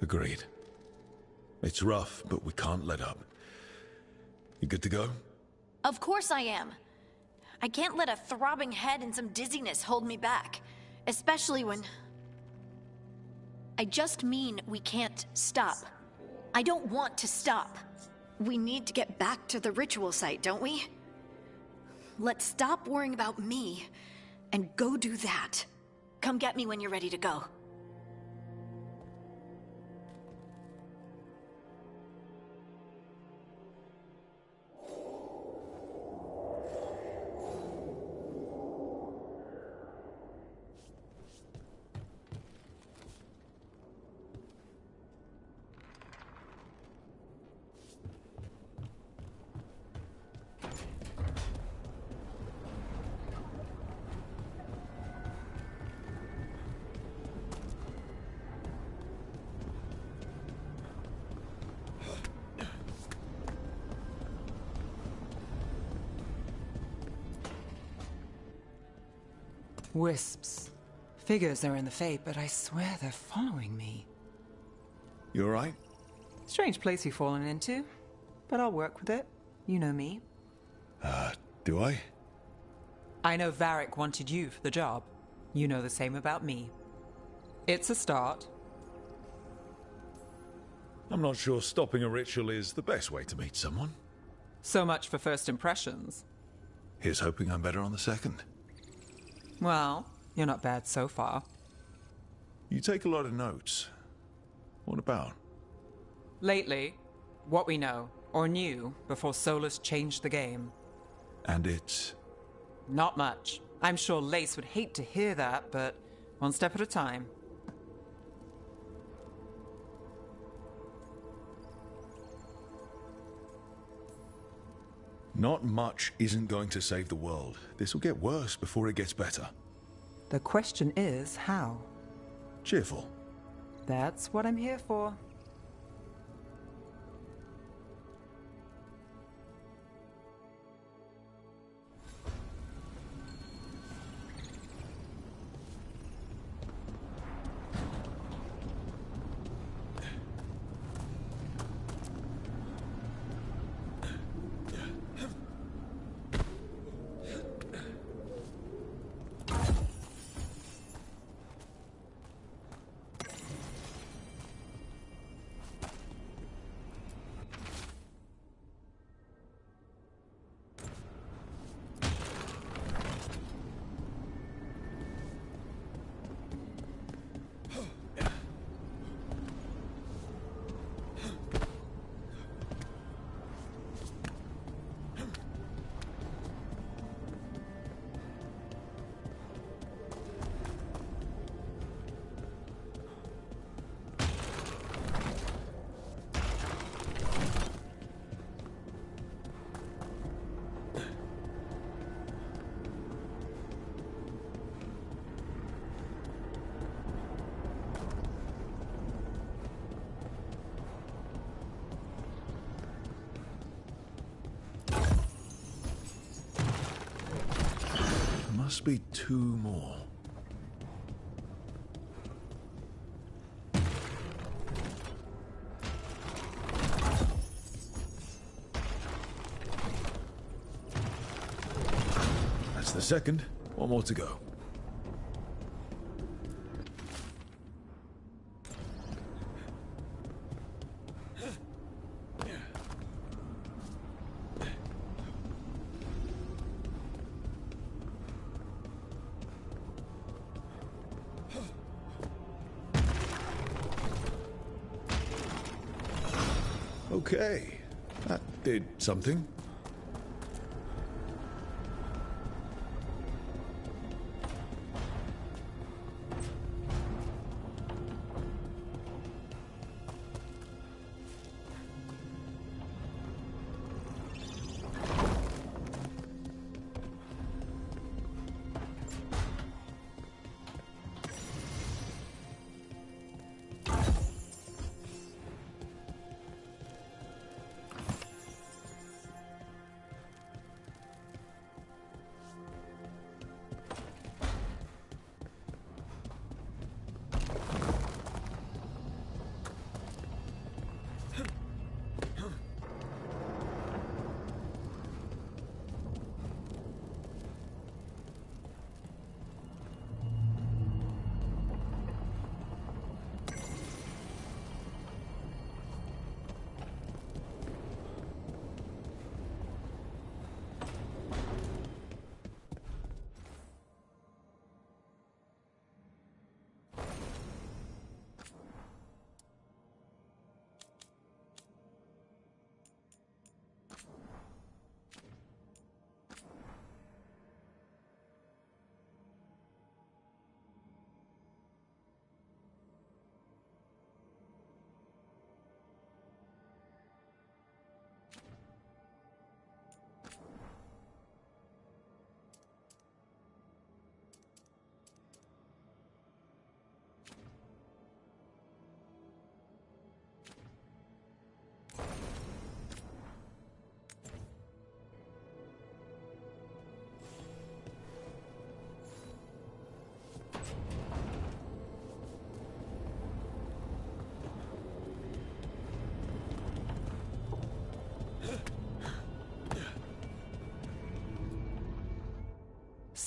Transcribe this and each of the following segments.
Agreed. It's rough, but we can't let up. You good to go? Of course I am. I can't let a throbbing head and some dizziness hold me back. Especially when... I just mean we can't stop. I don't want to stop. We need to get back to the ritual site, don't we? Let's stop worrying about me and go do that. Come get me when you're ready to go. Wisps. Figures are in the Fate, but I swear they're following me. You alright? Strange place you've fallen into, but I'll work with it. You know me. Do I? I know Varric wanted you for the job. You know the same about me. It's a start. I'm not sure stopping a ritual is the best way to meet someone. So much for first impressions. Here's hoping I'm better on the second. Well, you're not bad so far. You take a lot of notes. What about? Lately, what we know, or knew, before Solus changed the game. And it's... Not much. I'm sure Lace would hate to hear that, but one step at a time. Not much isn't going to save the world. This will get worse before it gets better. The question is, how? Cheerful. That's what I'm here for. Must be two more. That's the second. One more to go. Okay, that did something.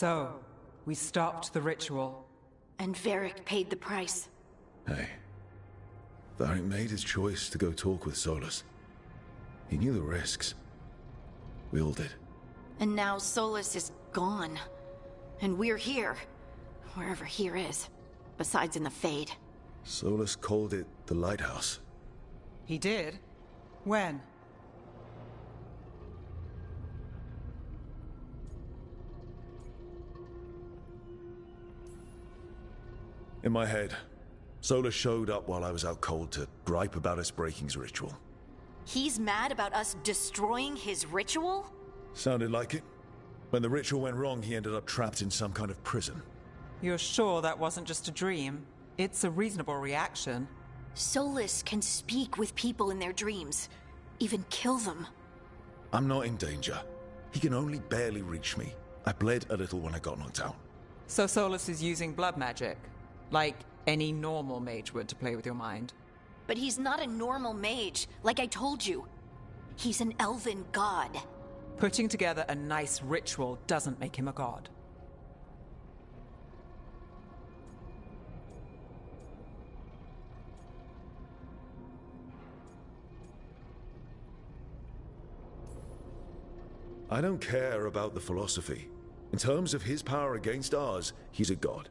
So, we stopped the ritual. And Varric paid the price. Hey. Varric made his choice to go talk with Solus. He knew the risks. We all did. And now Solus is gone. And we're here. Wherever here is. Besides in the Fade. Solus called it the Lighthouse. He did? When? In my head, Solus showed up while I was out cold to gripe about us breaking his ritual. He's mad about us destroying his ritual? Sounded like it. When the ritual went wrong, he ended up trapped in some kind of prison. You're sure that wasn't just a dream? It's a reasonable reaction. Solus can speak with people in their dreams. Even kill them. I'm not in danger. He can only barely reach me. I bled a little when I got knocked out. So Solus is using blood magic? Like any normal mage would to play with your mind? But he's not a normal mage, like I told you. He's an elven god. Putting together a nice ritual doesn't make him a god. I don't care about the philosophy. In terms of his power against ours, he's a god.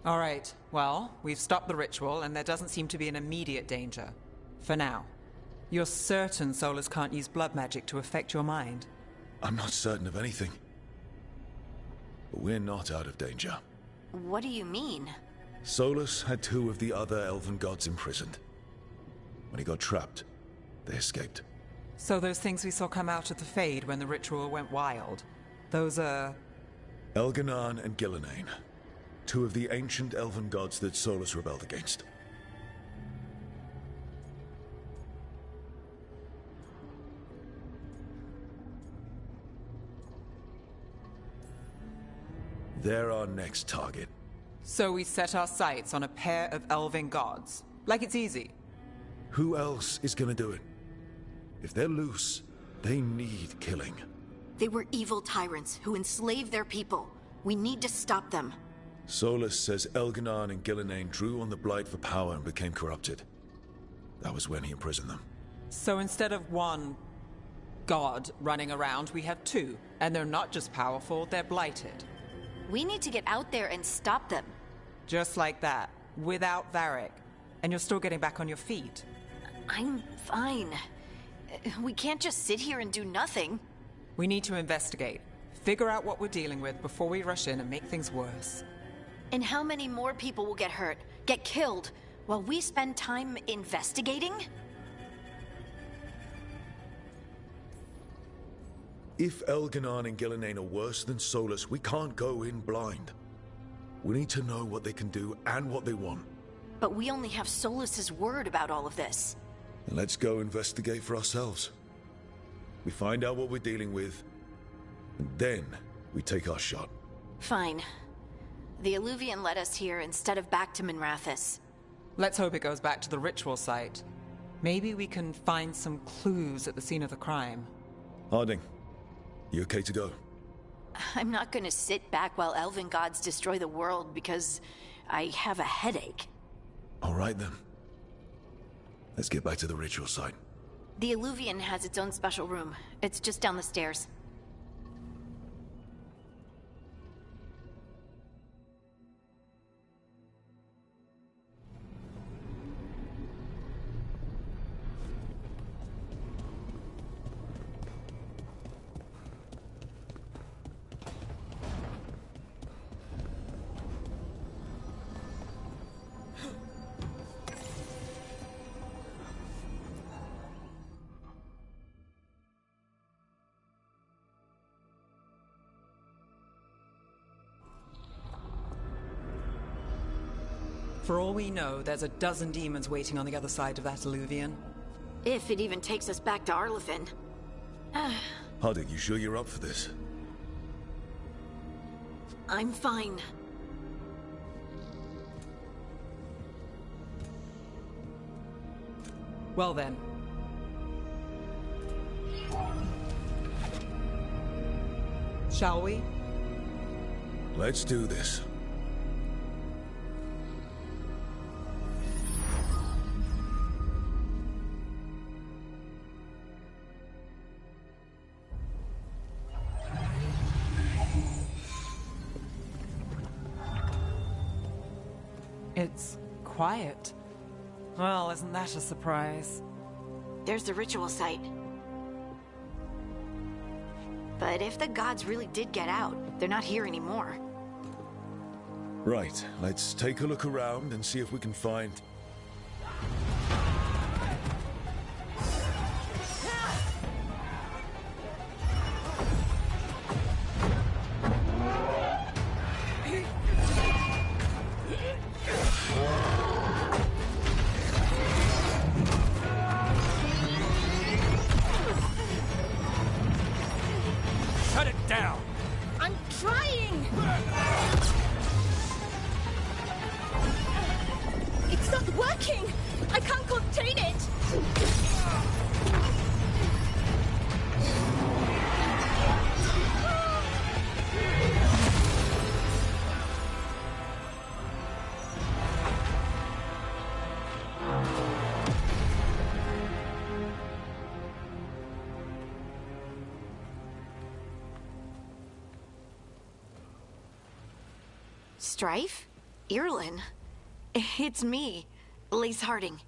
All right, well, we've stopped the ritual and there doesn't seem to be an immediate danger. For now. You're certain Solus can't use blood magic to affect your mind? I'm not certain of anything. But we're not out of danger. What do you mean? Solus had two of the other elven gods imprisoned. When he got trapped, they escaped. So those things we saw come out of the Fade when the ritual went wild, those are... Elganan and Gillenane. Two of the ancient elven gods that Solus rebelled against. They're our next target. So we set our sights on a pair of elven gods. Like it's easy. Who else is gonna do it? If they're loose, they need killing. They were evil tyrants who enslaved their people. We need to stop them. Solus says Elganan and Gillenane drew on the Blight for power and became corrupted. That was when he imprisoned them. So instead of one god running around, we have two. And they're not just powerful, they're blighted. We need to get out there and stop them. Just like that, without Varric. And you're still getting back on your feet. I'm fine. We can't just sit here and do nothing. We need to investigate. Figure out what we're dealing with before we rush in and make things worse. And how many more people will get hurt, get killed, while we spend time investigating? If Elganan and Gillenane are worse than Solus, we can't go in blind. We need to know what they can do and what they want. But we only have Solus's word about all of this. And let's go investigate for ourselves. We find out what we're dealing with, and then we take our shot. Fine. The Illuvian led us here instead of back to Minrathous. Let's hope it goes back to the ritual site. Maybe we can find some clues at the scene of the crime. Harding, you okay to go? I'm not gonna sit back while elven gods destroy the world because I have a headache. All right then. Let's get back to the ritual site. The Illuvian has its own special room. It's just down the stairs. For all we know, there's a dozen demons waiting on the other side of that Illuvian. If it even takes us back to Arlefin. Harding, you sure you're up for this? I'm fine. Well then. Shall we? Let's do this. It's quiet. Well, isn't that a surprise? There's the ritual site. But if the gods really did get out, they're not here anymore. Right, let's take a look around and see if we can find... Shut it down! I'm trying! It's not working! I can't contain it! Strife? Irlin? It's me, Lace Harding.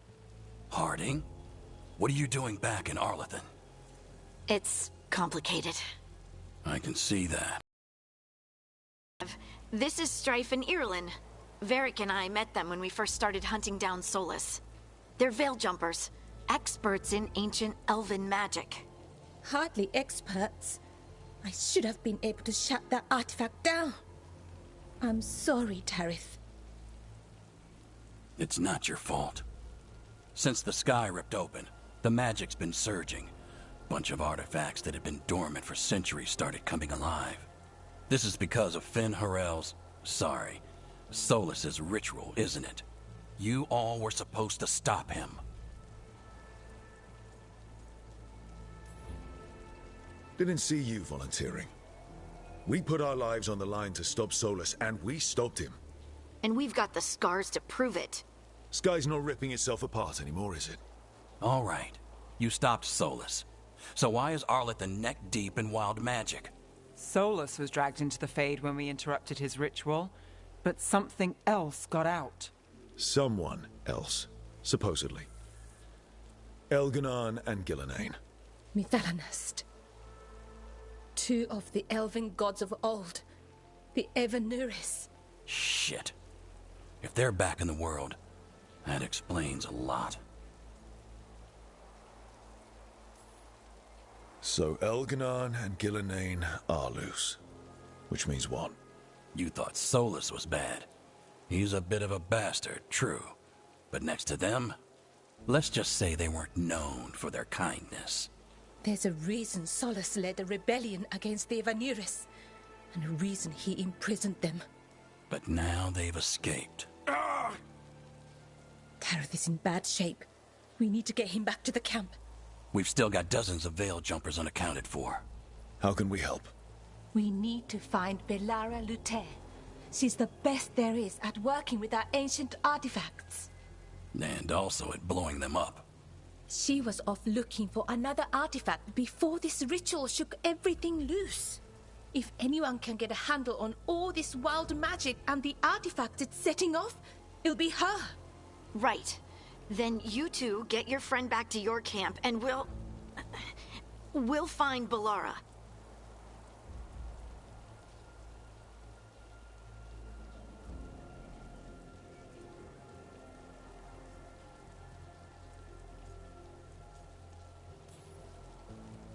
Harding? What are you doing back in Arlethan? It's complicated. I can see that. This is Strife and Irlin. Varric and I met them when we first started hunting down Solus. They're veil jumpers, experts in ancient elven magic. Hardly experts. I should have been able to shut that artifact down. I'm sorry, Tarith. It's not your fault. Since the sky ripped open, the magic's been surging. Bunch of artifacts that had been dormant for centuries started coming alive. This is because of Finn Harel's... Solus's ritual, isn't it? You all were supposed to stop him. Didn't see you volunteering. We put our lives on the line to stop Solus, and we stopped him. And we've got the scars to prove it. Sky's not ripping itself apart anymore, is it? All right. You stopped Solus. So why is Arlethan neck deep in wild magic? Solus was dragged into the Fade when we interrupted his ritual, but something else got out. Someone else, supposedly. Elganon and Gillenane. Mythalanast. Two of the elven gods of old. The Evanuris. Shit. If they're back in the world, that explains a lot. So Elganon and Gillenane are loose. Which means what? You thought Solus was bad. He's a bit of a bastard, true. But next to them, let's just say they weren't known for their kindness. There's a reason Solus led a rebellion against the Evanuris, and a reason he imprisoned them. But now they've escaped. Tarith is in bad shape. We need to get him back to the camp. We've still got dozens of veil jumpers unaccounted for. How can we help? We need to find Belara Luthe. She's the best there is at working with our ancient artifacts. And also at blowing them up. She was off looking for another artifact before this ritual shook everything loose. If anyone can get a handle on all this wild magic and the artifacts it's setting off, it'll be her. Right. Then you two get your friend back to your camp and we'll find Belara.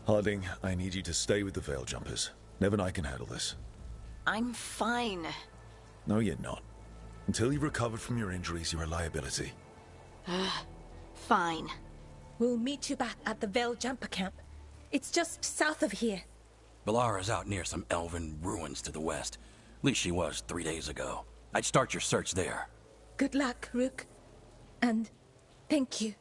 Harding, I need you to stay with the veil jumpers. Nev and I can handle this. I'm fine. No, you're not. Until you've recovered from your injuries, you're a liability. Fine. We'll meet you back at the Veil Jumper camp. It's just south of here. Belara's out near some elven ruins to the west. At least she was 3 days ago. I'd start your search there. Good luck, Rook. And thank you.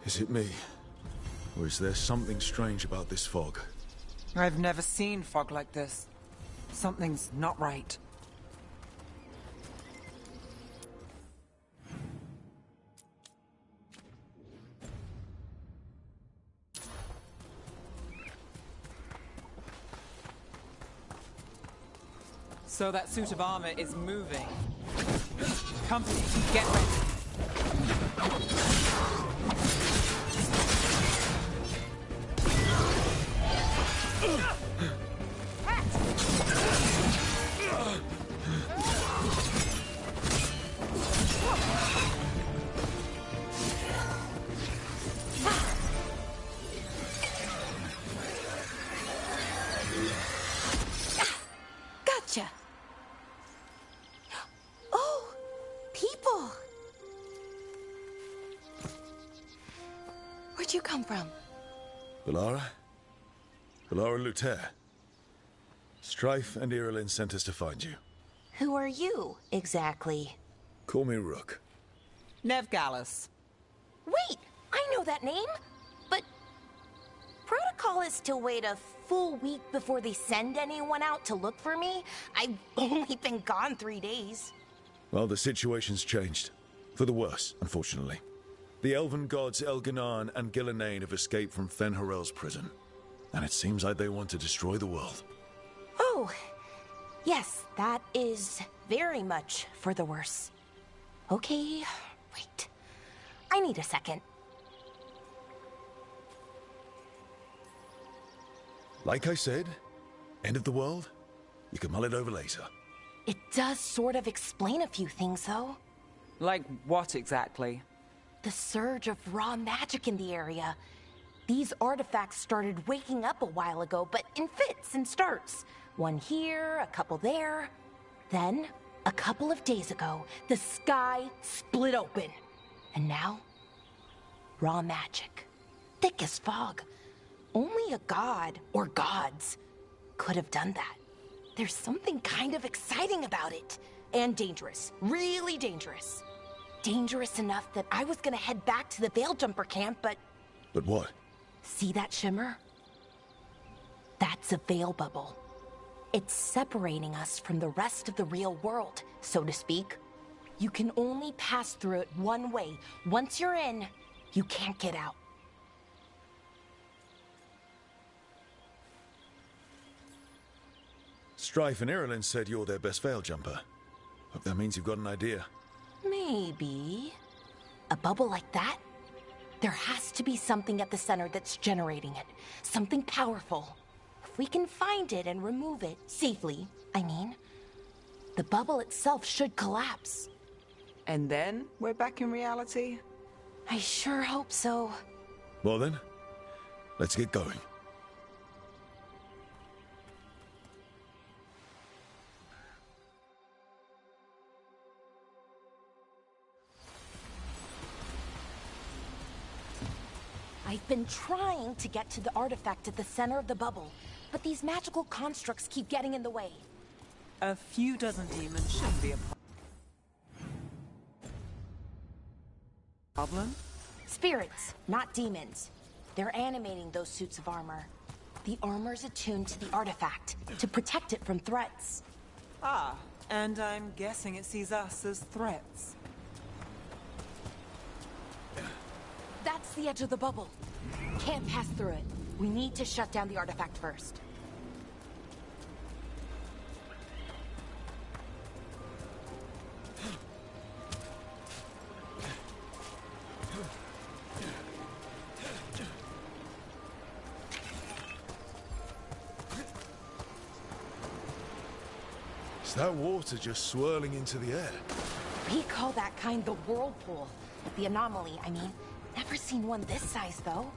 Is it me? Or is there something strange about this fog? I've never seen fog like this. Something's not right. So that suit of armor is moving. Company, get ready. Gotcha. Oh, people. Where'd you come from? Bellara? Bellara Luther. Strife and Irilyn sent us to find you. Who are you, exactly? Call me Rook. Nev Gallus. Wait, I know that name! But protocol is to wait a full week before they send anyone out to look for me? I've only been gone 3 days. Well, the situation's changed. For the worse, unfortunately. The elven gods Elganan and Gillenane have escaped from Fen'Harel's prison. And it seems like they want to destroy the world. Oh, yes, that is very much for the worse. Okay, wait. I need a second. Like I said, end of the world? You can mull it over later. It does sort of explain a few things, though. Like what exactly? The surge of raw magic in the area. These artifacts started waking up a while ago, but in fits and starts. One here, a couple there. Then, a couple of days ago, the sky split open. And now, raw magic. Thick as fog. Only a god, or gods, could have done that. There's something kind of exciting about it. And dangerous. Really dangerous. Dangerous enough that I was gonna head back to the Veil Jumper camp, but... But what? See that shimmer? That's a veil bubble. It's separating us from the rest of the real world, so to speak. You can only pass through it one way. Once you're in, you can't get out. Strife and Irilyn said you're their best Veil Jumper. Hope that means you've got an idea. Maybe. A bubble like that? There has to be something at the center that's generating it. Something powerful. If we can find it and remove it, safely, I mean, the bubble itself should collapse. And then we're back in reality? I sure hope so. Well then, let's get going. I've been trying to get to the artifact at the center of the bubble, but these magical constructs keep getting in the way. A few dozen demons shouldn't be a problem. Spirits, not demons. They're animating those suits of armor. The armor's attuned to the artifact, to protect it from threats. Ah, and I'm guessing it sees us as threats. That's the edge of the bubble. Can't pass through it. We need to shut down the artifact first. Is that water just swirling into the air? We call that kind the whirlpool. The anomaly, I mean. Never seen one this size, though.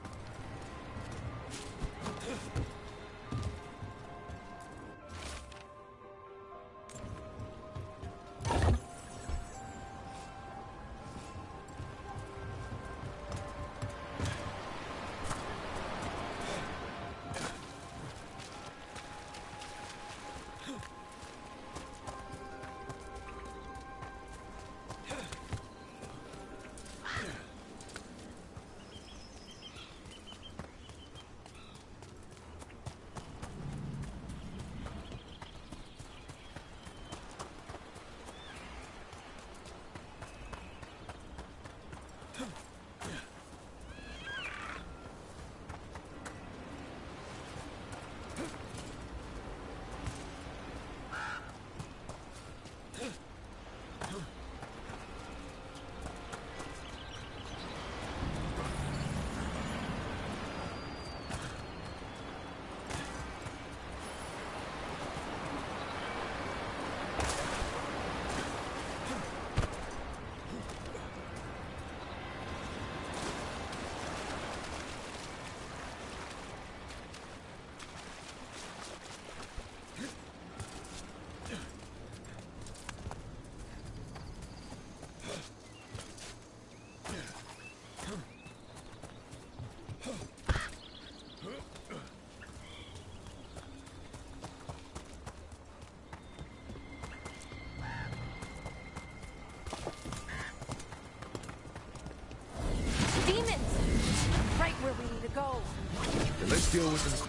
Deal with them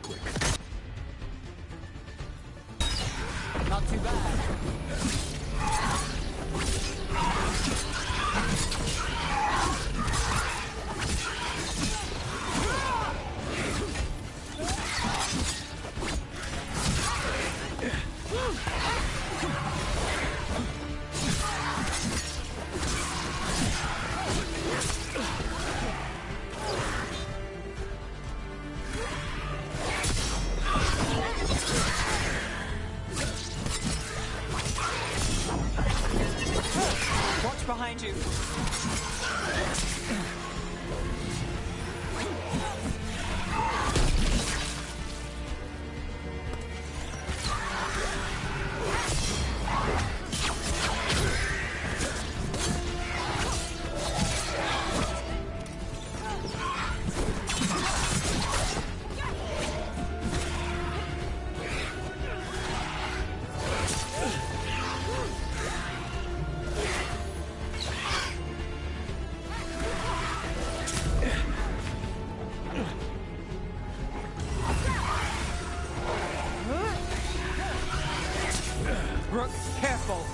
quick. Not too bad. Watch behind you. Rook, careful!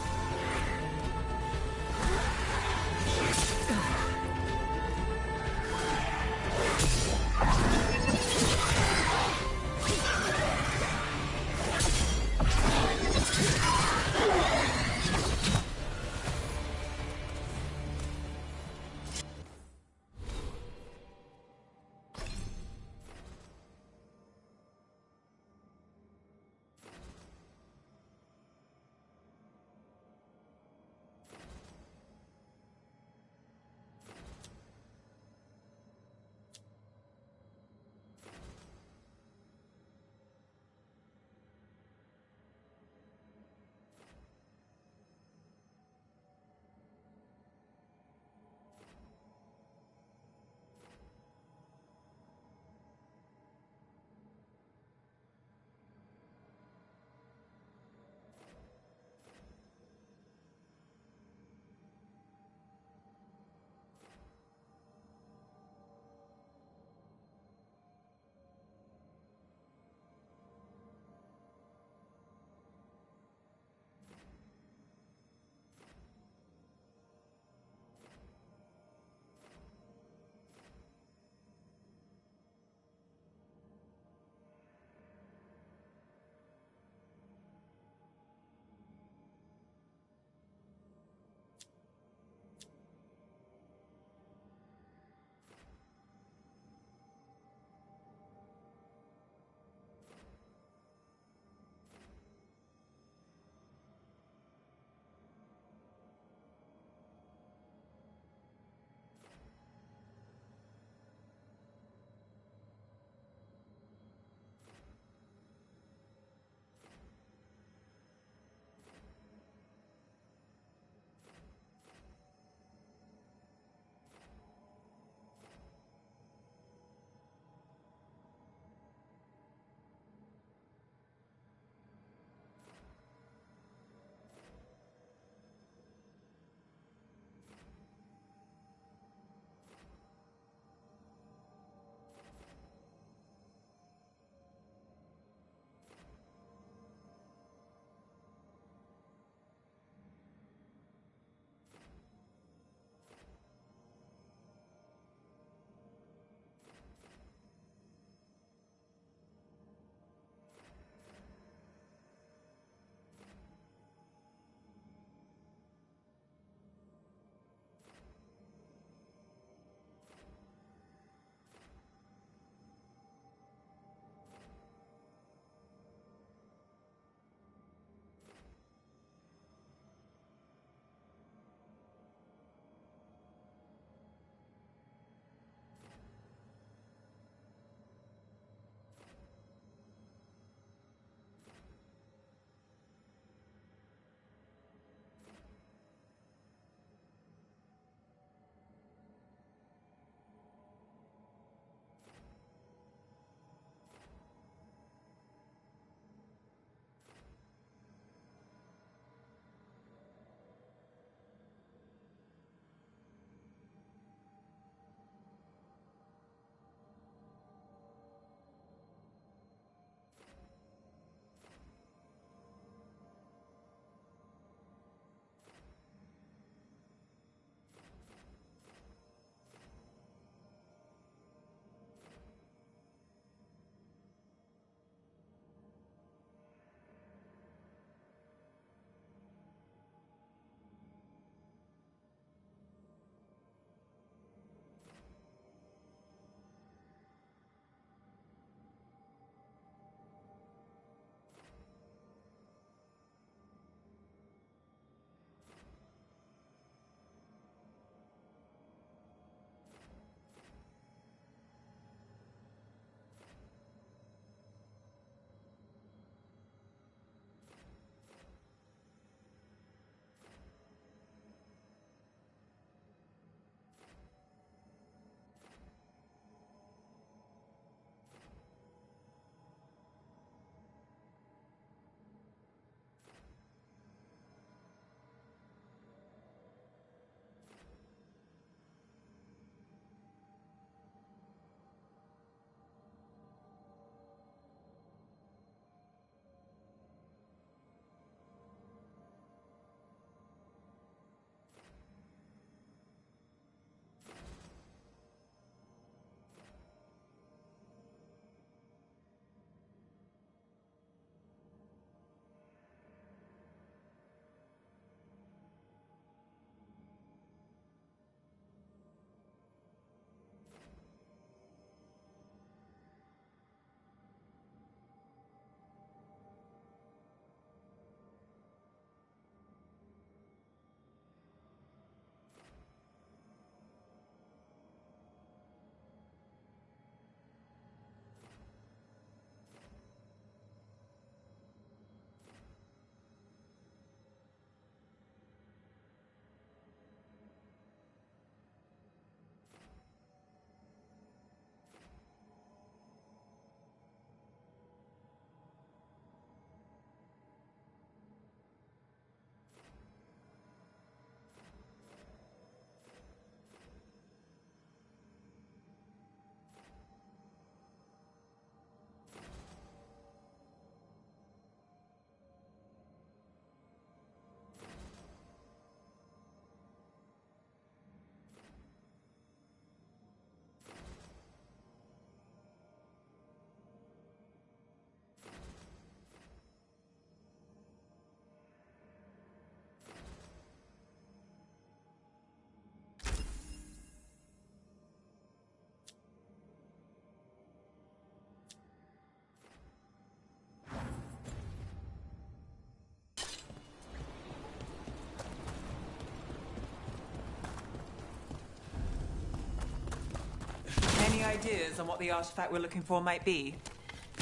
ideas on what the artifact we're looking for might be?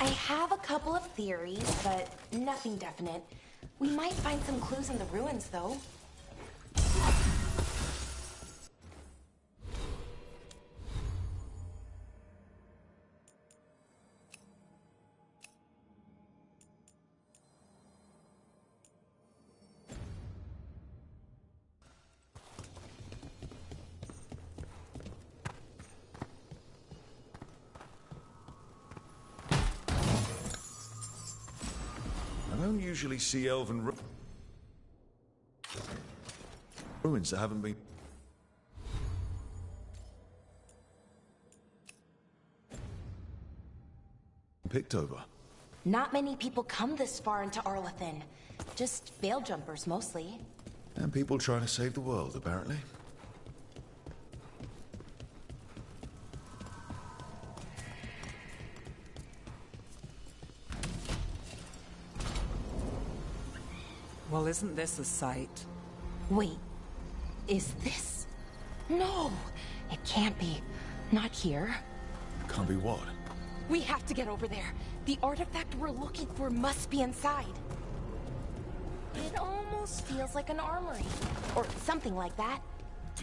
I have a couple of theories, but nothing definite. We might find some clues in the ruins, though. I don't usually see elven ruins that haven't been picked over. Not many people come this far into Arlathan. Just veil jumpers, mostly. And people trying to save the world, apparently. Well, isn't this a sight? Wait, is this? No, it can't be. Not here. Can't be what? We have to get over there. The artifact we're looking for must be inside. It almost feels like an armory. Or something like that.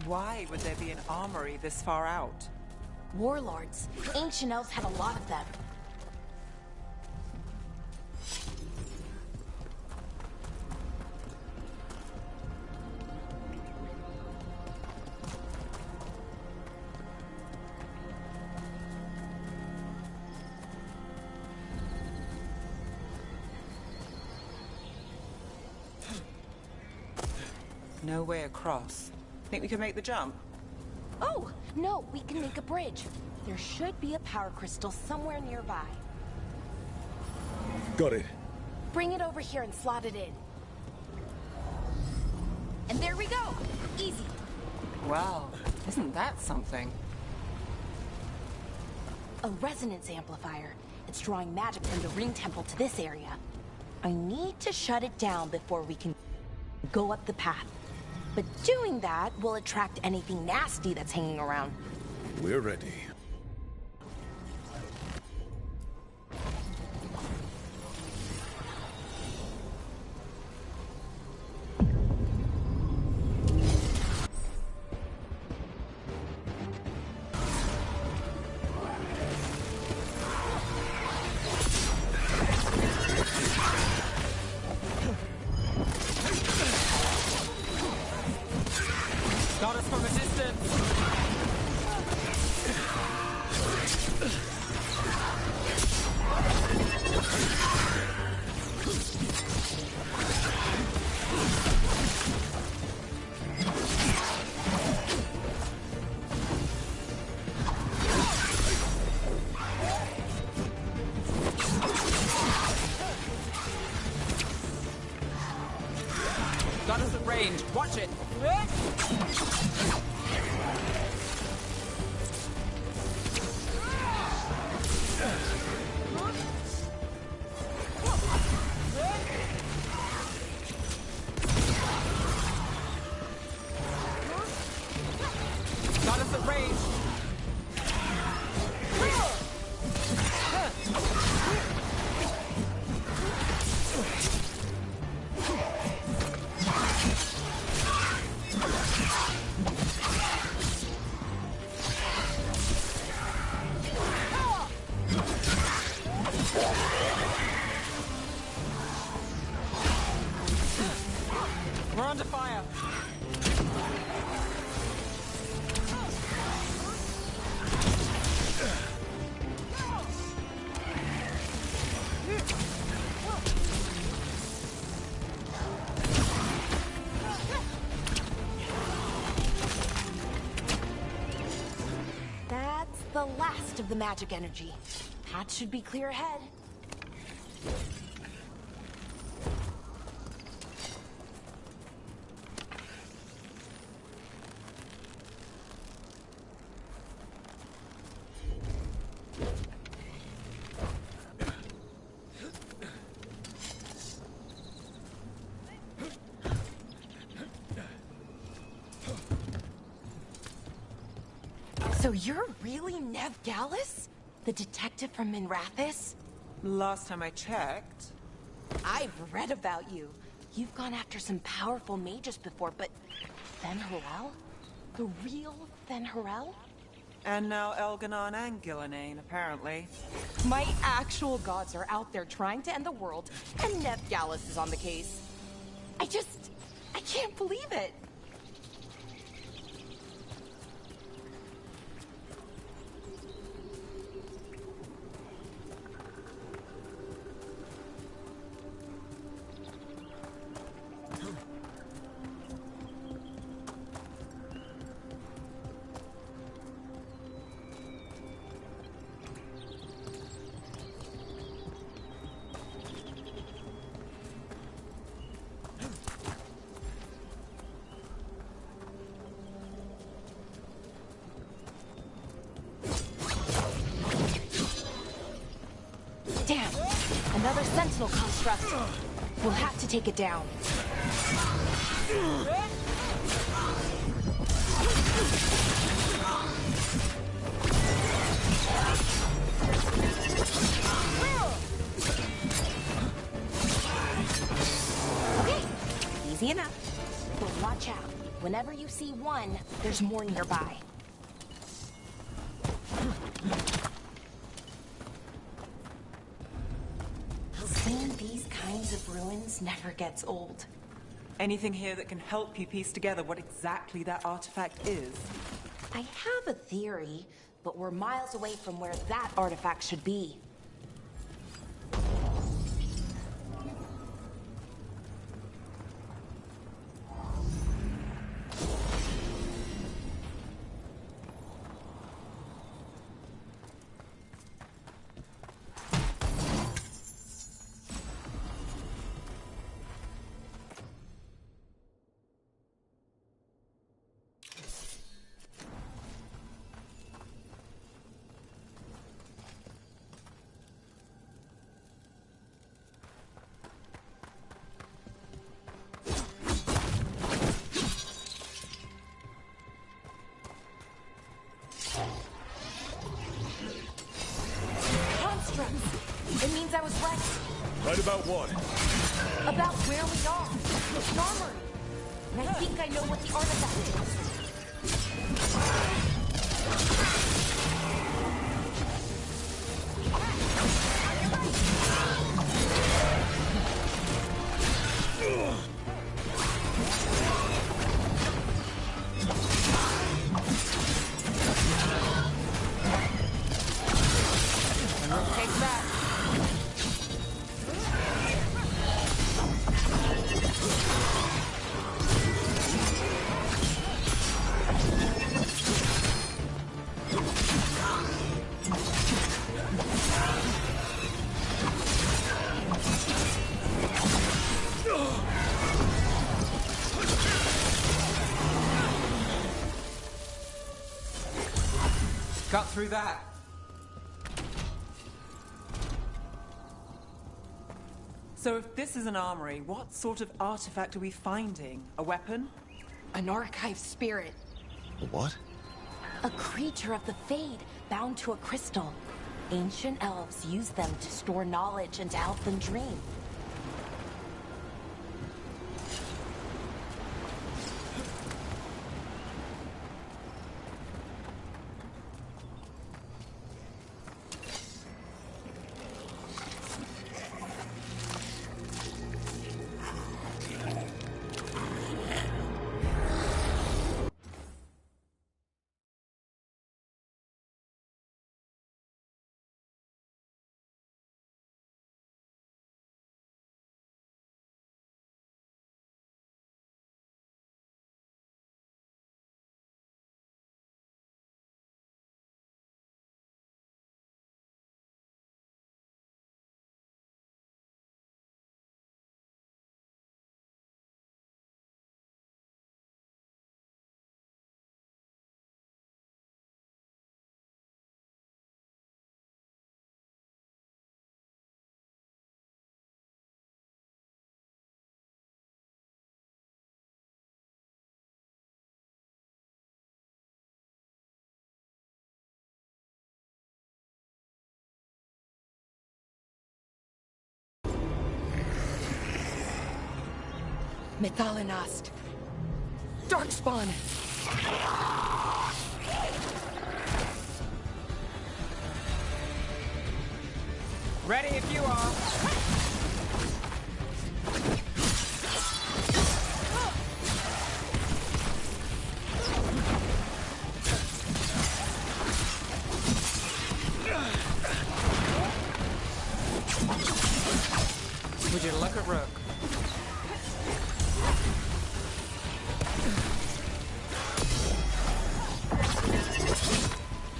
Why would there be an armory this far out? Warlords. Ancient elves had a lot of them. No way across. Think we could make the jump? Oh, no, we can make a bridge. There should be a power crystal somewhere nearby. Got it. Bring it over here and slot it in. And there we go! Easy. Wow, isn't that something? A resonance amplifier. It's drawing magic from the ring temple to this area. I need to shut it down before we can go up the path. But doing that will attract anything nasty that's hanging around. We're ready. Got us from a distance! Got us at range. Watch it! Got us at range. We're under fire. That's the last of the magic energy. Path should be clear ahead. So you're really Nev Gallus? The detective from Minrathis? Last time I checked. I've read about you. You've gone after some powerful mages before, but Fen'Harel? The real Fen'Harel? And now Elganon and Gillenane, apparently. My actual gods are out there trying to end the world, and Nev Gallus is on the case. I can't believe it. Damn! Another sentinel construct. We'll have to take it down. Okay, easy enough. But watch out. Whenever you see one, there's more nearby. Seeing these kinds of ruins never gets old. Anything here that can help you piece together what exactly that artifact is? I have a theory, but we're miles away from where that artifact should be. It means I was right. Right about what? About where we are. It's an armory. And I think I know what the artifact Take that. Got through that. So if this is an armory, what sort of artifact are we finding? A weapon? An archive spirit. What? A creature of the Fade, bound to a crystal. Ancient elves used them to store knowledge and to help them dream. Methalinast. Darkspawn! Ready if you are. Would you look at Rook?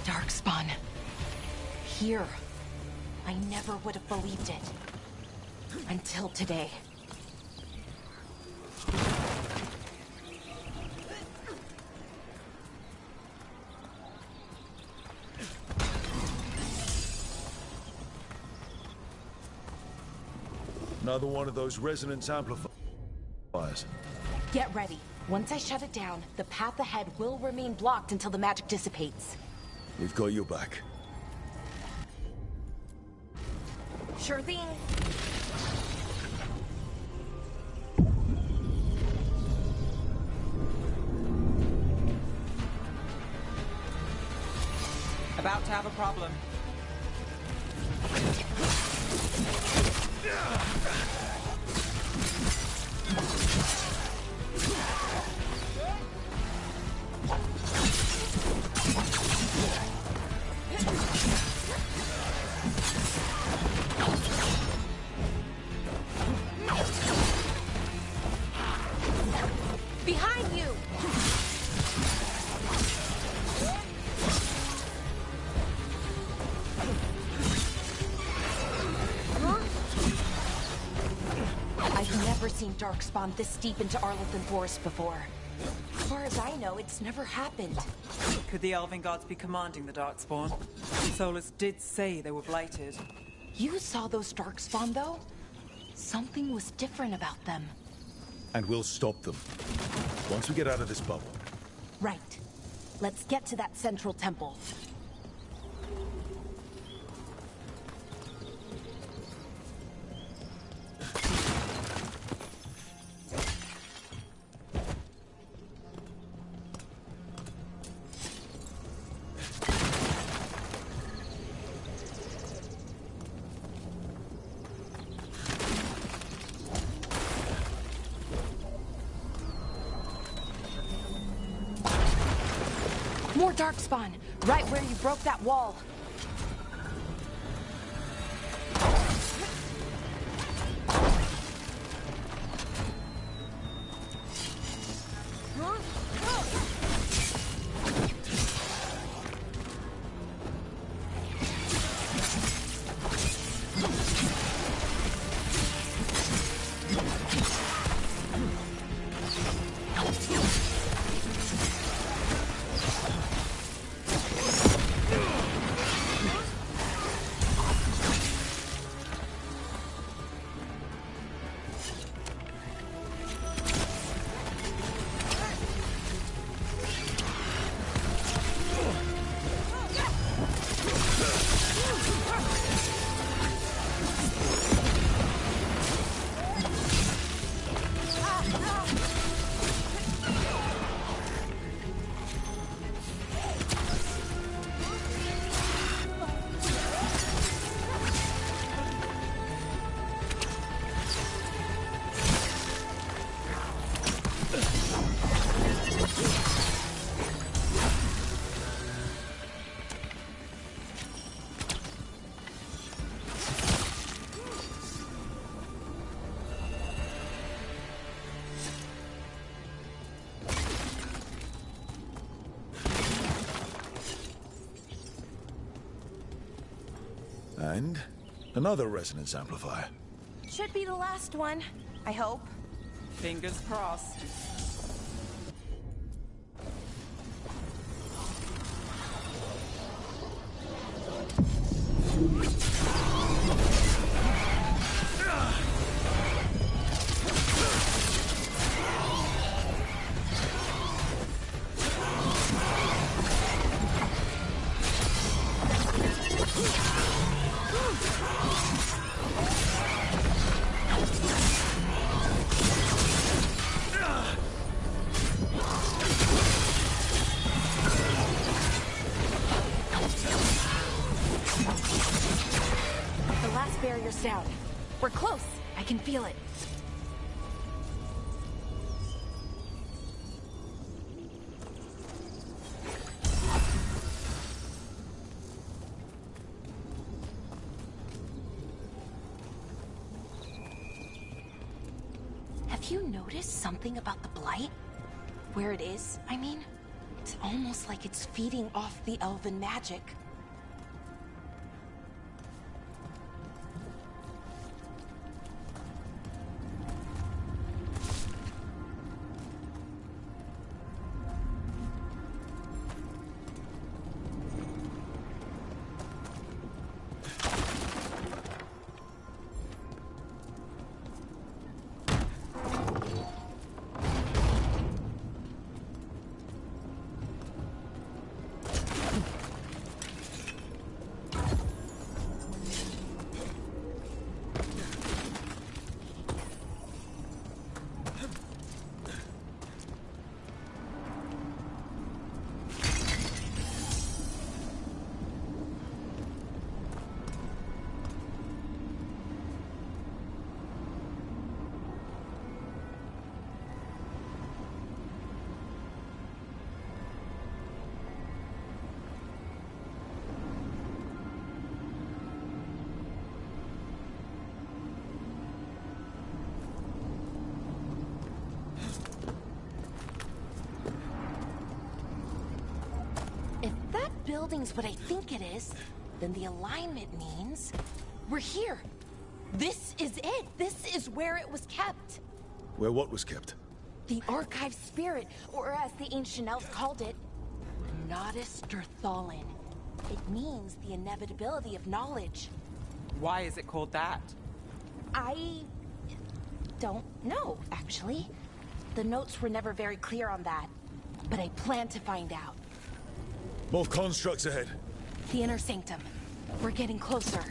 Darkspawn. Here. I never would have believed it. Until today. Another one of those resonance amplifiers. Get ready. Once I shut it down, the path ahead will remain blocked until the magic dissipates. We've got your back. Sure thing. About to have a problem. Behind you! I've never seen Darkspawn this deep into Arlothan Forest before. As far as I know, it's never happened. Could the Elven Gods be commanding the Darkspawn? Solus did say they were blighted. You saw those Darkspawn, though? Something was different about them. And we'll stop them. Once we get out of this bubble. Right. Let's get to that central temple. More Darkspawn, right where you broke that wall. And another resonance amplifier. Should be the last one, I hope. Fingers crossed. almost down. We're close. I can feel it. Have you noticed something about the blight? Where it is, I mean? It's almost like it's feeding off the elven magic. Building's what I think it is, then the alignment means we're here. This is it. This is where it was kept. Where what was kept? The archive spirit, or as the ancient elves called it, Nodus Durthalin. It means the inevitability of knowledge. Why is it called that? I don't know, actually. The notes were never very clear on that, but I plan to find out. More constructs ahead. The inner sanctum. We're getting closer.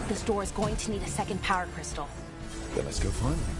This door is going to need a second power crystal. Then let's go find them.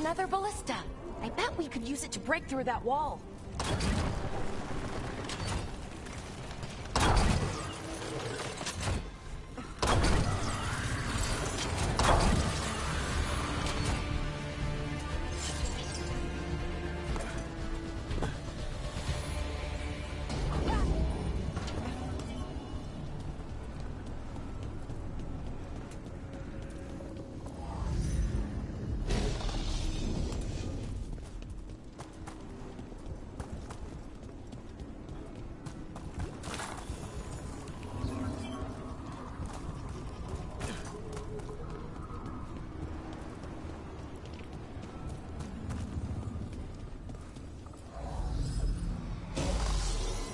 Another ballista. I bet we could use it to break through that wall.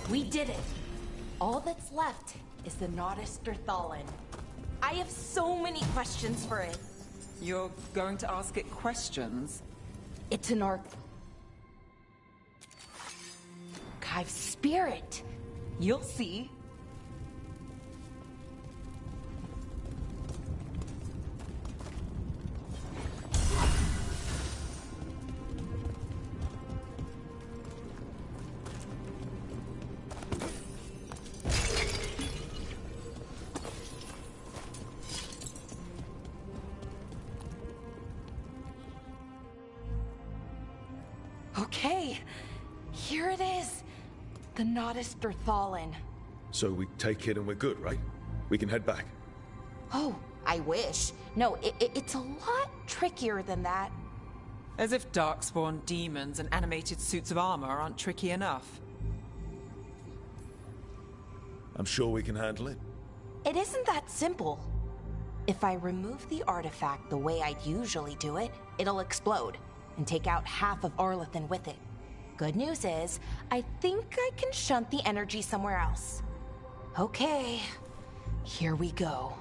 We did it. All that's left is the Nodus Thallen. I have so many questions for it. You're going to ask it questions? It's an archive spirit. You'll see. Okay, here it is. The Nodus Thallen. So we take it and we're good, right? We can head back. Oh, I wish. No, it's a lot trickier than that. As if darkspawn demons and animated suits of armor aren't tricky enough. I'm sure we can handle it. It isn't that simple. If I remove the artifact the way I'd usually do it, it'll explode and take out half of Arlethan with it. Good news is, I think I can shunt the energy somewhere else. Okay, here we go.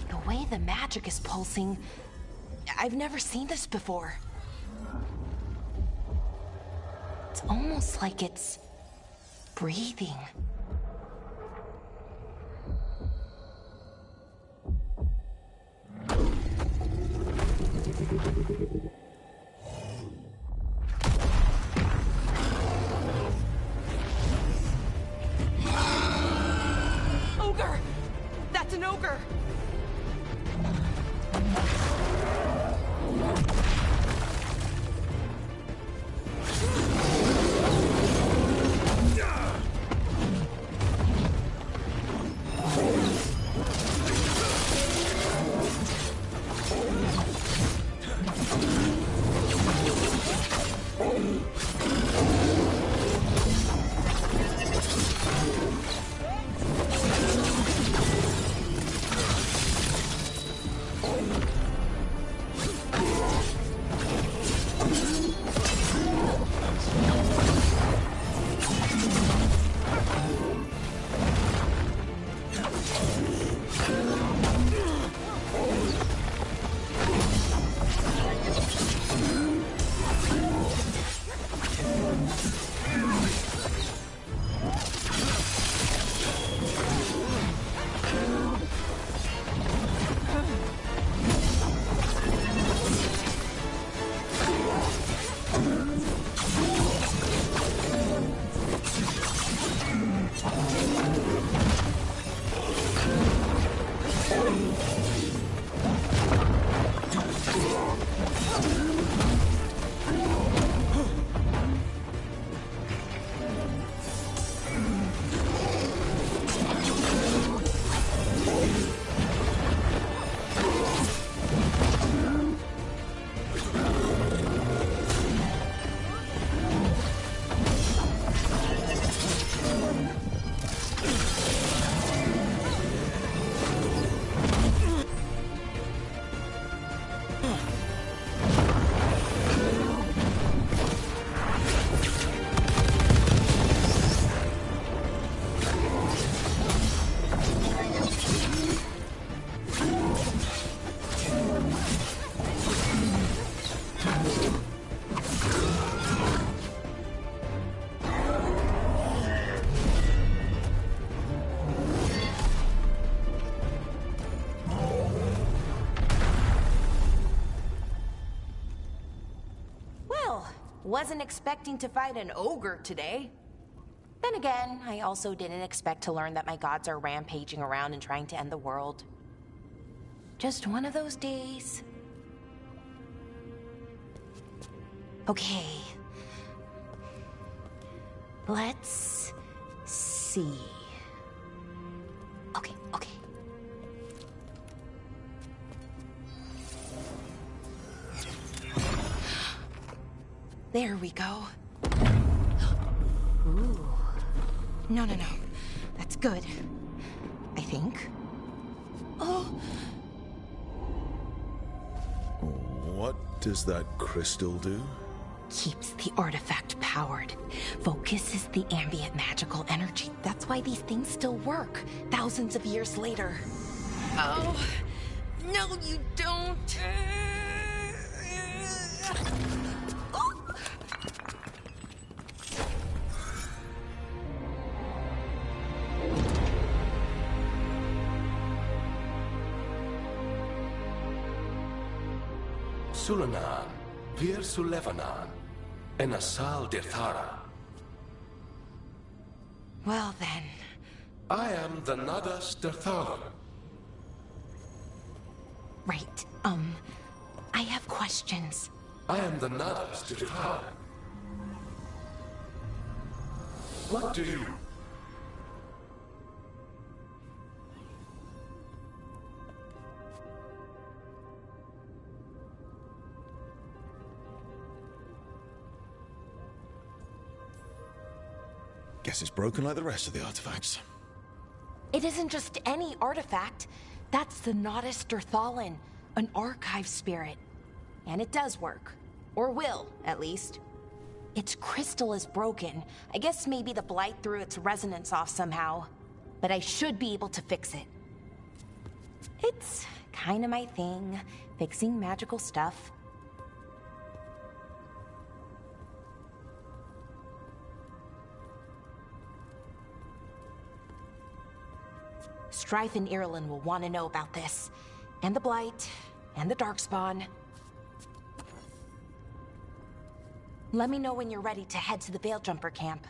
The way the magic is pulsing, I've never seen this before. It's almost like it's breathing. Ogre! That's an ogre! Wasn't expecting to fight an ogre today. Then again, I also didn't expect to learn that my gods are rampaging around and trying to end the world. Just one of those days. Okay. Let's see. Okay. There we go. Ooh. No. That's good. I think. Oh. What does that crystal do? Keeps the artifact powered. Focuses the ambient magical energy. That's why these things still work, thousands of years later. Oh. No, you don't. Sulanan, Vir Sulevanan, and Asal Dirthara. Well then. I am the Nadas Dirthara. Right, I have questions. I am the Nadas Dirthara. What do you... Guess it's broken like the rest of the artifacts. It isn't just any artifact. That's the Nadas Dirthalan, an archive spirit. And it does work. Or will, at least. Its crystal is broken. I guess maybe the blight threw its resonance off somehow. But I should be able to fix it. It's kind of my thing, fixing magical stuff. Strife and Irulan will want to know about this. And the Blight, and the Darkspawn. Let me know when you're ready to head to the Veilgjumper camp.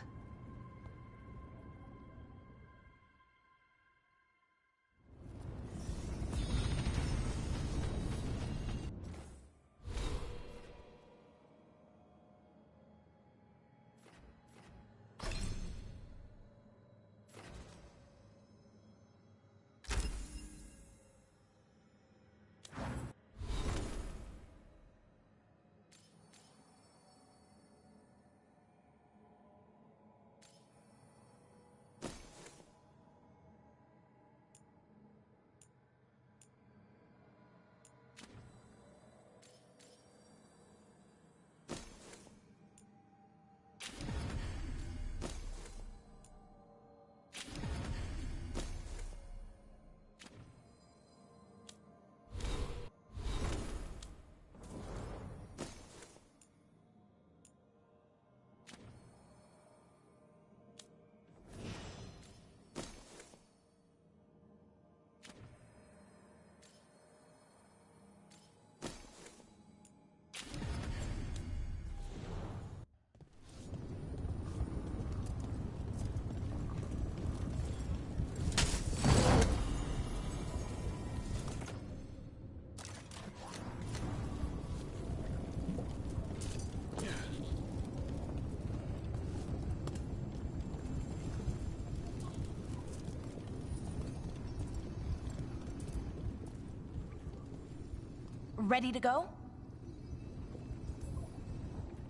Ready to go?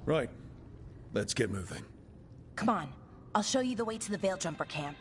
Right. Let's get moving. Come on. I'll show you the way to the Veilgjumper camp.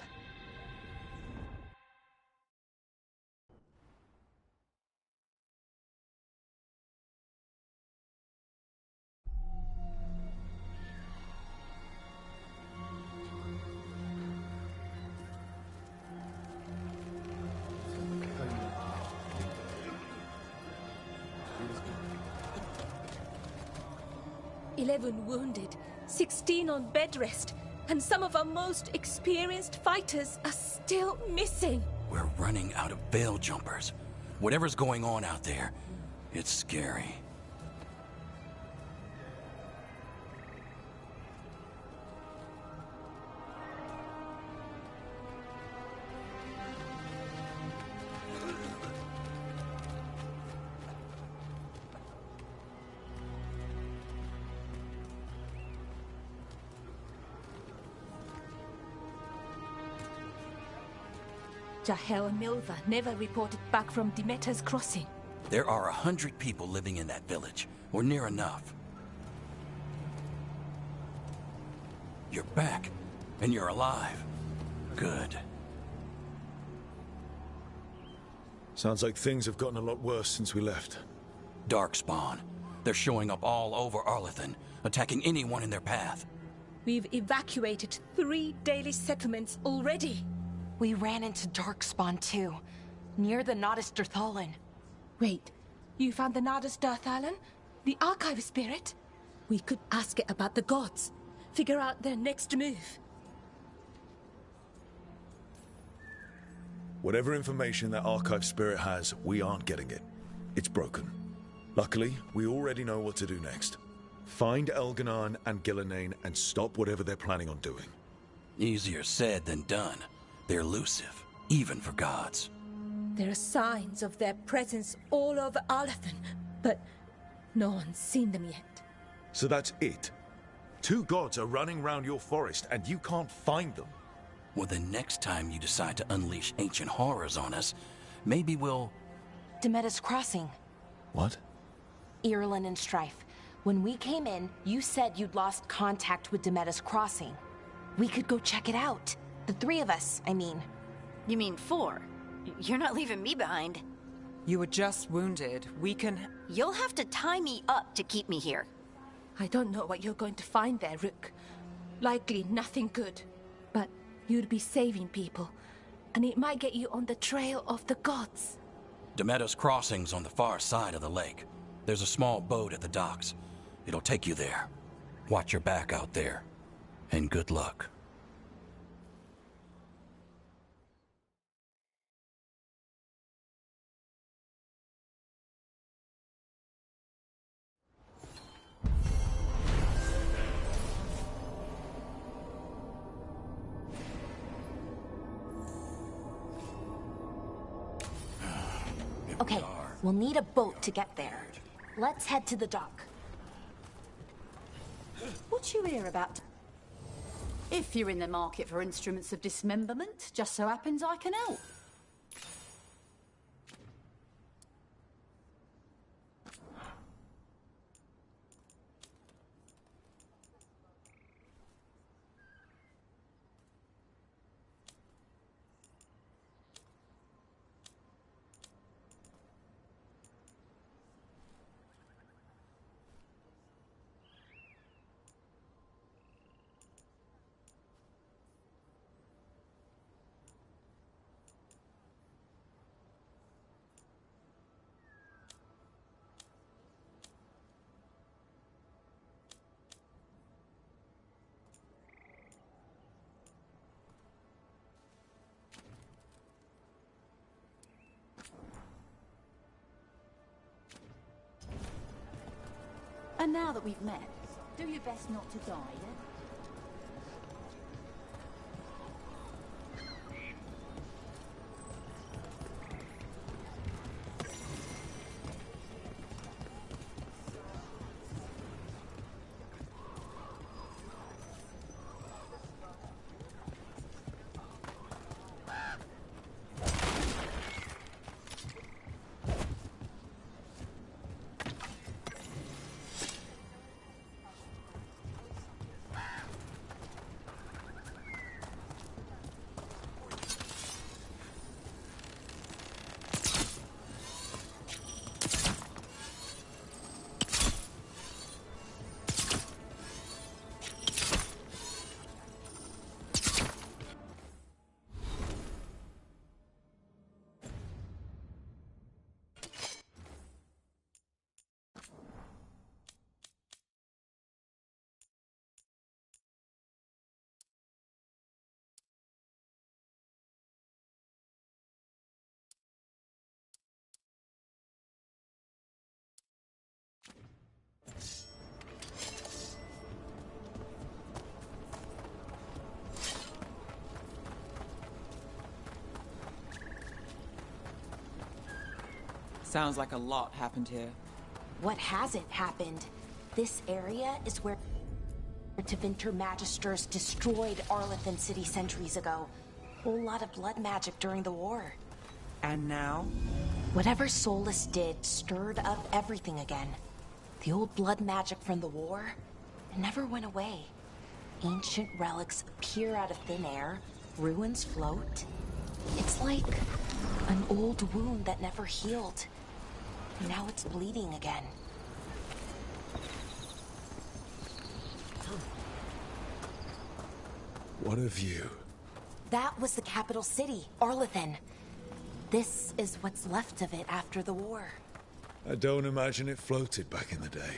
Wounded, 16 on bed rest, and some of our most experienced fighters are still missing. We're running out of Veiljumpers. Whatever's going on out there, it's scary. Jahel and Milva never reported back from Demeter's crossing. There are 100 people living in that village, or near enough. You're back, and you're alive. Good. Sounds like things have gotten a lot worse since we left. Darkspawn. They're showing up all over Arlethan, attacking anyone in their path. We've evacuated 3 daily settlements already. We ran into Darkspawn too, near the Nodus Dirthalan. Wait, you found the Nodus Dirthalan? The Archive Spirit? We could ask it about the gods. Figure out their next move. Whatever information that Archive Spirit has, we aren't getting it. It's broken. Luckily, we already know what to do next. Find Elganon and Gillenane and stop whatever they're planning on doing. Easier said than done. They're elusive, even for gods. There are signs of their presence all over Arlethan, but no one's seen them yet. So that's it? 2 gods are running around your forest and you can't find them? Well, the next time you decide to unleash ancient horrors on us, maybe we'll... Demeter's crossing. What? Irulan and Strife. When we came in, you said you'd lost contact with Demeter's crossing. We could go check it out. The 3 of us, I mean. You mean 4? You're not leaving me behind. You were just wounded. We can... You'll have to tie me up to keep me here. I don't know what you're going to find there, Rook. Likely nothing good. But you'd be saving people, and it might get you on the trail of the gods. Demeter's crossing's on the far side of the lake. There's a small boat at the docks. It'll take you there. Watch your back out there. And good luck. Okay, we'll need a boat to get there. Let's head to the dock. What you hear about? If you're in the market for instruments of dismemberment, just so happens I can help. And now that we've met, do your best not to die, yeah? Sounds like a lot happened here. What hasn't happened? This area is where Tevinter Magisters destroyed Arlethan City centuries ago. whole lot of blood magic during the war. And now? Whatever Solus did stirred up everything again. The old blood magic from the war, it never went away. Ancient relics appear out of thin air, ruins float. It's like an old wound that never healed. Now it's bleeding again. What a view. That was the capital city, Arlethen. This is what's left of it after the war. I don't imagine it floated back in the day.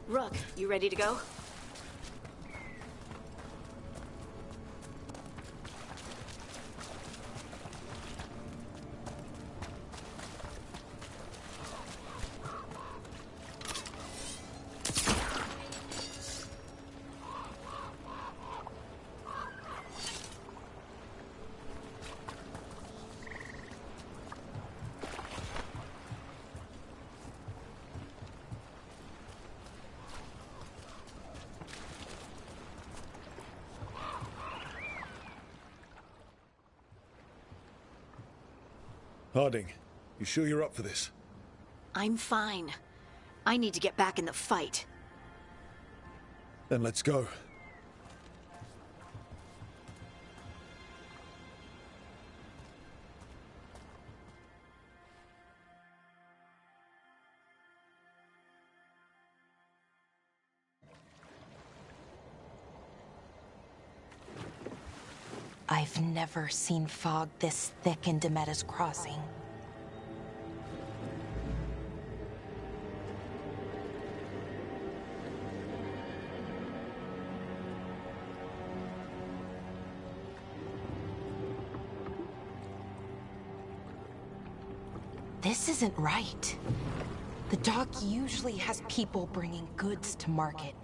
Rook, you ready to go? Harding, you sure you're up for this? I'm fine. I need to get back in the fight. Then let's go. I've never seen fog this thick in Demetta's Crossing. This isn't right. The dock usually has people bringing goods to market,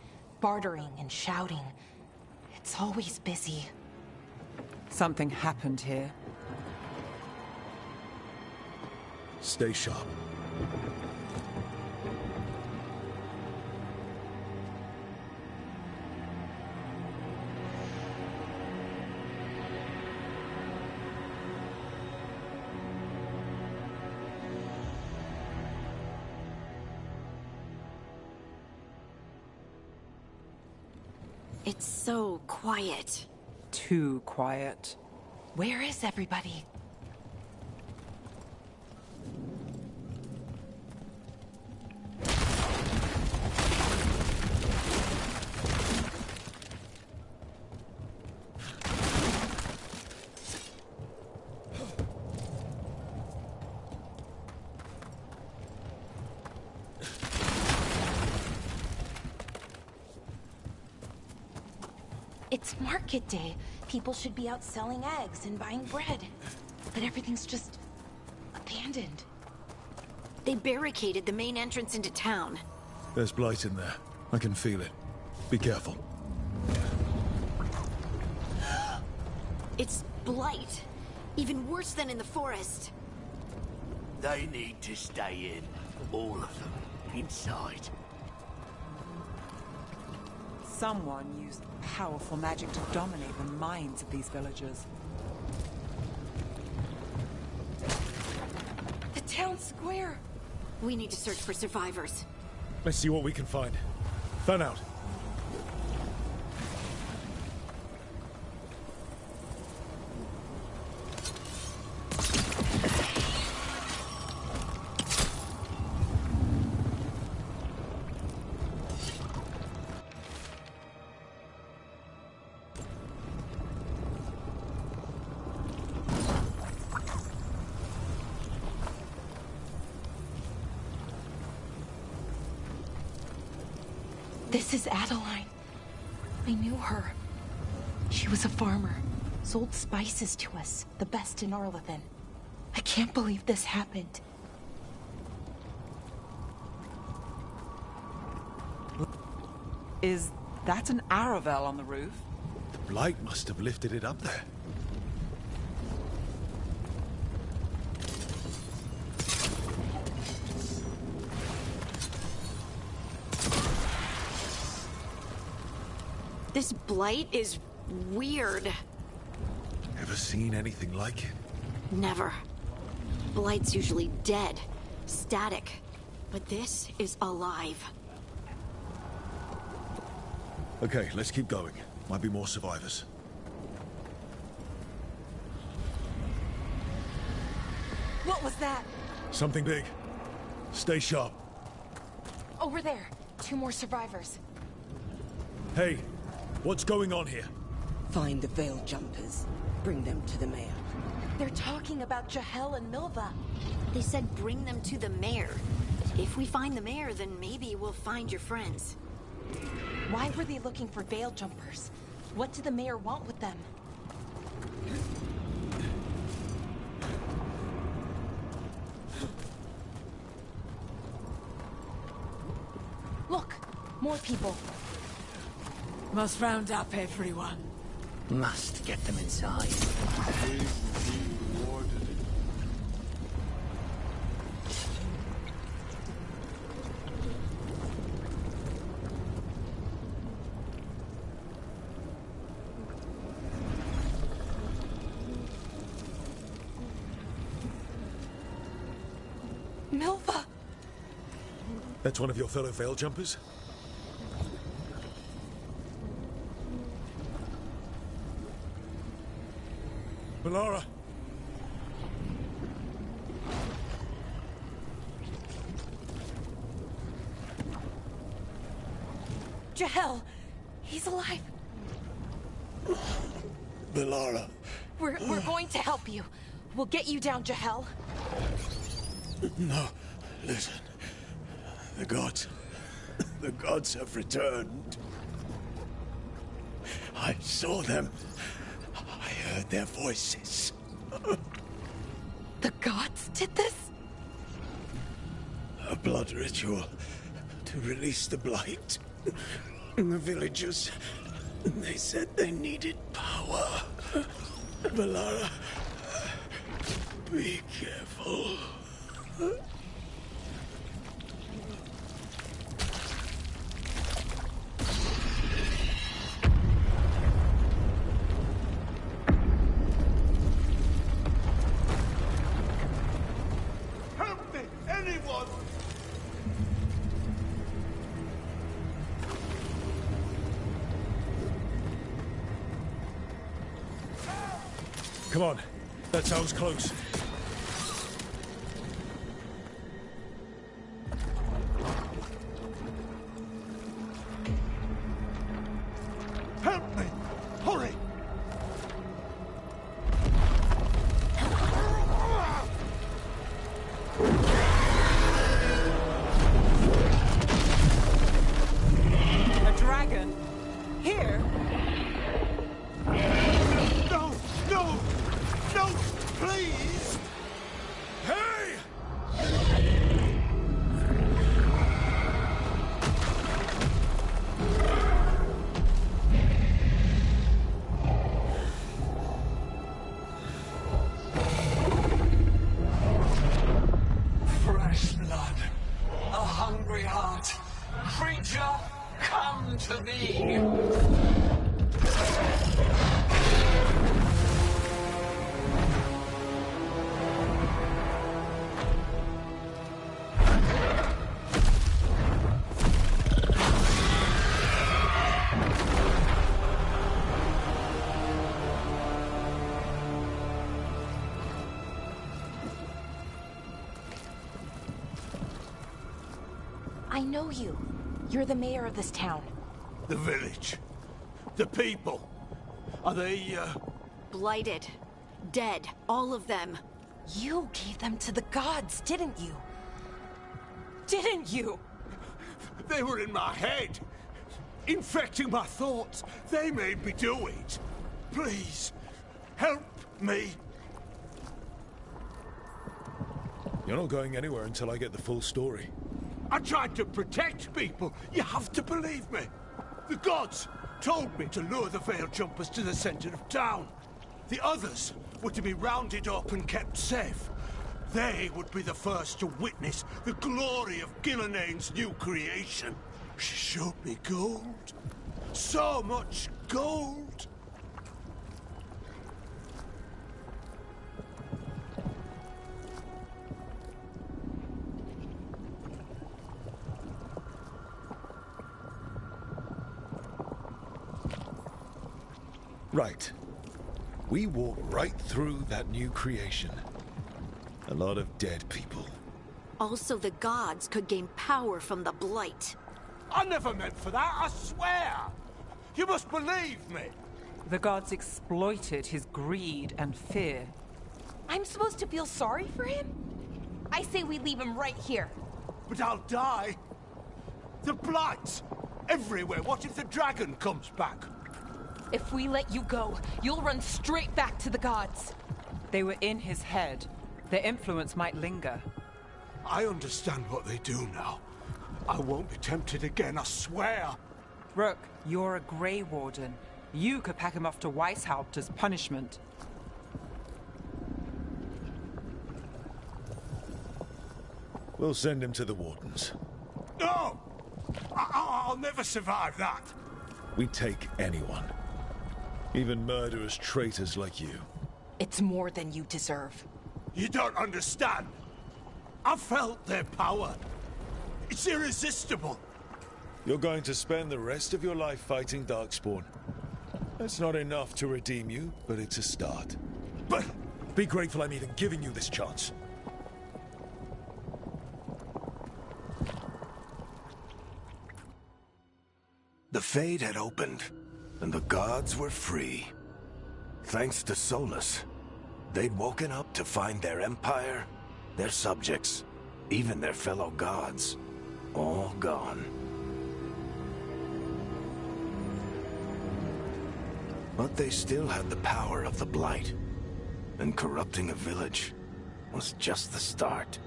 bartering and shouting. It's always busy. Something happened here. Stay sharp. It's so quiet. Too quiet. Where is everybody? It's market day. People should be out selling eggs and buying bread. But everything's just abandoned. They barricaded the main entrance into town. There's blight in there. I can feel it. Be careful. It's blight. Even worse than in the forest. They need to stay in. All of them. Inside. Someone used powerful magic to dominate the minds of these villagers. The town square! We need to search for survivors. Let's see what we can find. Fan out. This is Adeline. I knew her. She was a farmer, sold spices to us, the best in Arlathan. I can't believe this happened. Is that an Aravel on the roof? The blight must have lifted it up there. This blight is weird. Ever seen anything like it? Never. Blight's usually dead, static. But this is alive. Okay, let's keep going. Might be more survivors. What was that? Something big. Stay sharp. Over there. 2 more survivors. Hey, what's going on here? Find the Veil Jumpers. Bring them to the mayor. They're talking about Jahel and Milva. They said bring them to the mayor. If we find the mayor, then maybe we'll find your friends. Why were they looking for Veil Jumpers? What did the mayor want with them? Look! More people. Must round up everyone. Must get them inside. Milva! That's one of your fellow Veil Jumpers? Valara! Jahel! He's alive! Valara! We're going to help you. We'll get you down, Jahel. No, listen. The gods have returned. I saw them. I heard their voices. The gods did this? A blood ritual to release the blight. The villagers, they said they needed power. Valara, be careful. Help me! Anyone! Come on. That sounds close. Help me! Hurry! A dragon? Here? No! No! No! Please! Hey! Fresh blood, a hungry heart. Creature, come to me. I know you. You're the mayor of this town. The village. The people. Are they, Blighted. Dead. All of them. You gave them to the gods, didn't you? Didn't you? They were in my head. infecting my thoughts. They made me do it. Please, help me. You're not going anywhere until I get the full story. I tried to protect people. You have to believe me. The gods told me to lure the Veil Jumpers to the center of town. The others were to be rounded up and kept safe. They would be the first to witness the glory of Gilnenane's new creation. She showed me gold. So much gold. Right. We walked right through that new creation. A lot of dead people. Also, the gods could gain power from the Blight. I never meant for that, I swear! You must believe me! The gods exploited his greed and fear. I'm supposed to feel sorry for him? I say we leave him right here. But I'll die. The Blight! Everywhere. What if the dragon comes back? If we let you go, you'll run straight back to the gods. They were in his head. Their influence might linger. I understand what they do now. I won't be tempted again, I swear. Rook, you're a Grey Warden. You could pack him off to Weishaupt as punishment. We'll send him to the Wardens. No! I'll never survive that. We take anyone. Even murderous traitors like you. It's more than you deserve. You don't understand. I felt their power. It's irresistible. You're going to spend the rest of your life fighting Darkspawn. That's not enough to redeem you, but it's a start. But be grateful I'm even giving you this chance. The Fade had opened, and the gods were free. Thanks to Solus, they'd woken up to find their empire, their subjects, even their fellow gods, all gone. But they still had the power of the Blight, and corrupting a village was just the start.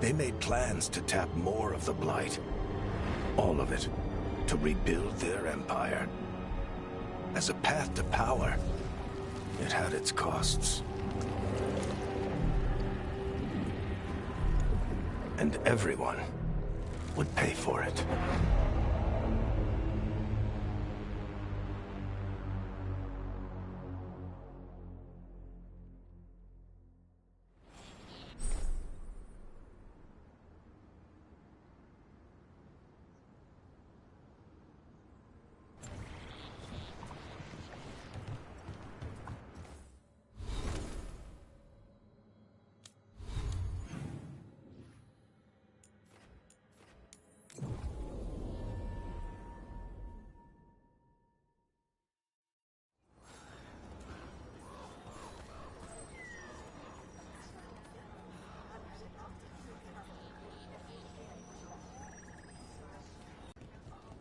They made plans to tap more of the Blight. All of it. To rebuild their empire. As a path to power, it had its costs. And everyone would pay for it.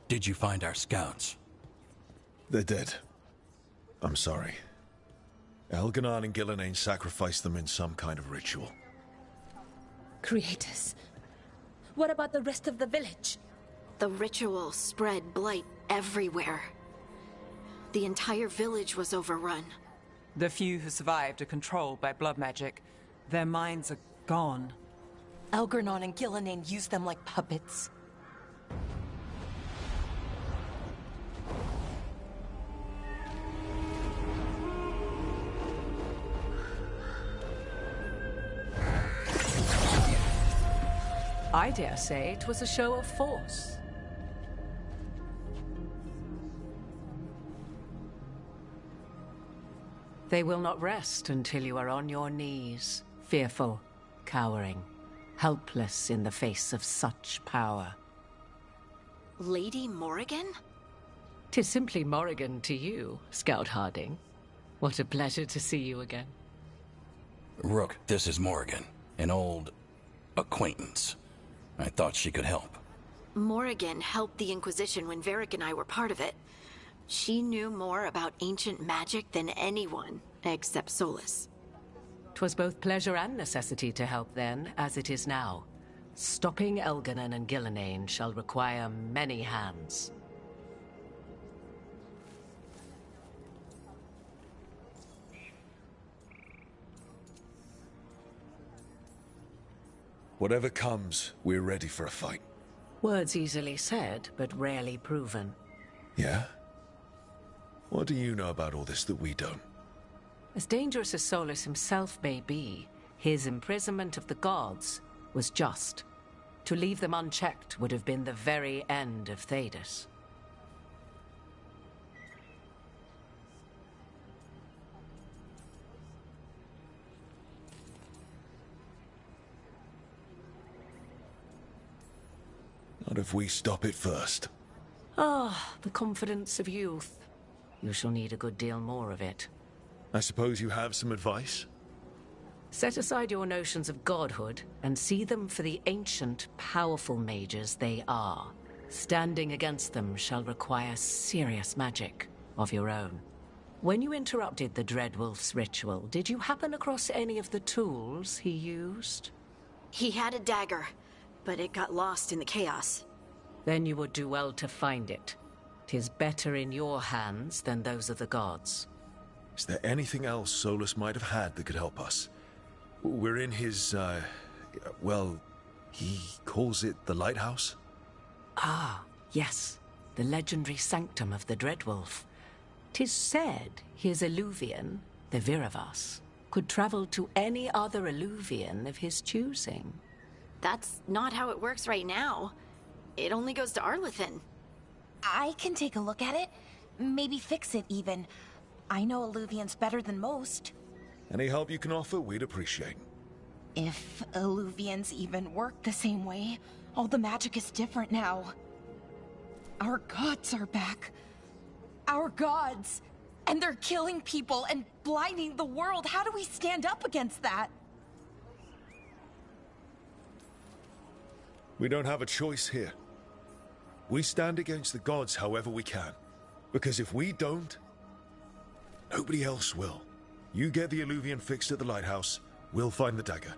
Did you find our scouts? They're dead. I'm sorry. Elganon and Gillenane sacrificed them in some kind of ritual. Creators. What about the rest of the village? The ritual spread blight everywhere. The entire village was overrun. The few who survived are controlled by blood magic. Their minds are gone. Elganon and Gillenane used them like puppets. I dare say it was a show of force. They will not rest until you are on your knees, fearful, cowering, helpless in the face of such power. Lady Morrigan? 'Tis simply Morrigan to you, Scout Harding. What a pleasure to see you again. Rook, this is Morrigan, an old acquaintance. I thought she could help. Morrigan helped the Inquisition when Varric and I were part of it. She knew more about ancient magic than anyone, except Solus. 'Twas both pleasure and necessity to help then, as it is now. Stopping Elganon and Gillenane shall require many hands. Whatever comes, we're ready for a fight. Words easily said, but rarely proven. Yeah? What do you know about all this that we don't? As dangerous as Solus himself may be, his imprisonment of the gods was just. To leave them unchecked would have been the very end of Thedas. Not if we stop it first. Ah, the confidence of youth. You shall need a good deal more of it. I suppose you have some advice? Set aside your notions of godhood and see them for the ancient, powerful mages they are. Standing against them shall require serious magic of your own. When you interrupted the Dreadwolf's ritual, did you happen across any of the tools he used? He had a dagger, but it got lost in the chaos. Then you would do well to find it. 'Tis better in your hands than those of the gods. Is there anything else Solus might have had that could help us? We're in his, well, he calls it the lighthouse? Ah, yes. The legendary sanctum of the Dreadwolf. 'Tis said his Eluvian, the Viravas, could travel to any other Eluvian of his choosing. That's not how it works right now. It only goes to Arlethan. I can take a look at it. Maybe fix it, even. I know Eluvians better than most. Any help you can offer, we'd appreciate. If Eluvians even work the same way, all the magic is different now. Our gods are back. Our gods! And they're killing people and blinding the world. How do we stand up against that? We don't have a choice here. We stand against the gods however we can. Because if we don't, nobody else will. You get the Eluvian fixed at the lighthouse, we'll find the dagger.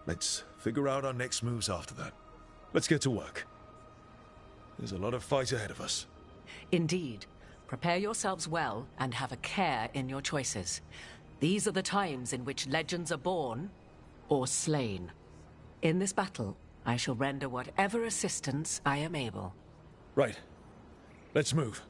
Let's figure out our next moves after that. Let's get to work. There's a lot of fight ahead of us. Indeed. Prepare yourselves well and have a care in your choices. These are the times in which legends are born or slain. In this battle, I shall render whatever assistance I am able. Right. Let's move.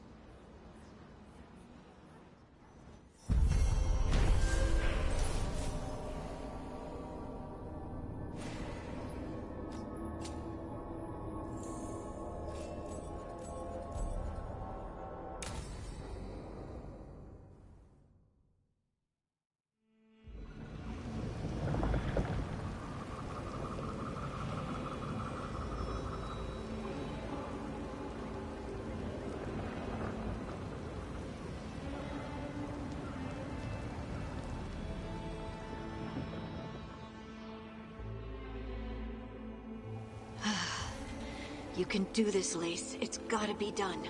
You can do this, Lace. It's gotta be done.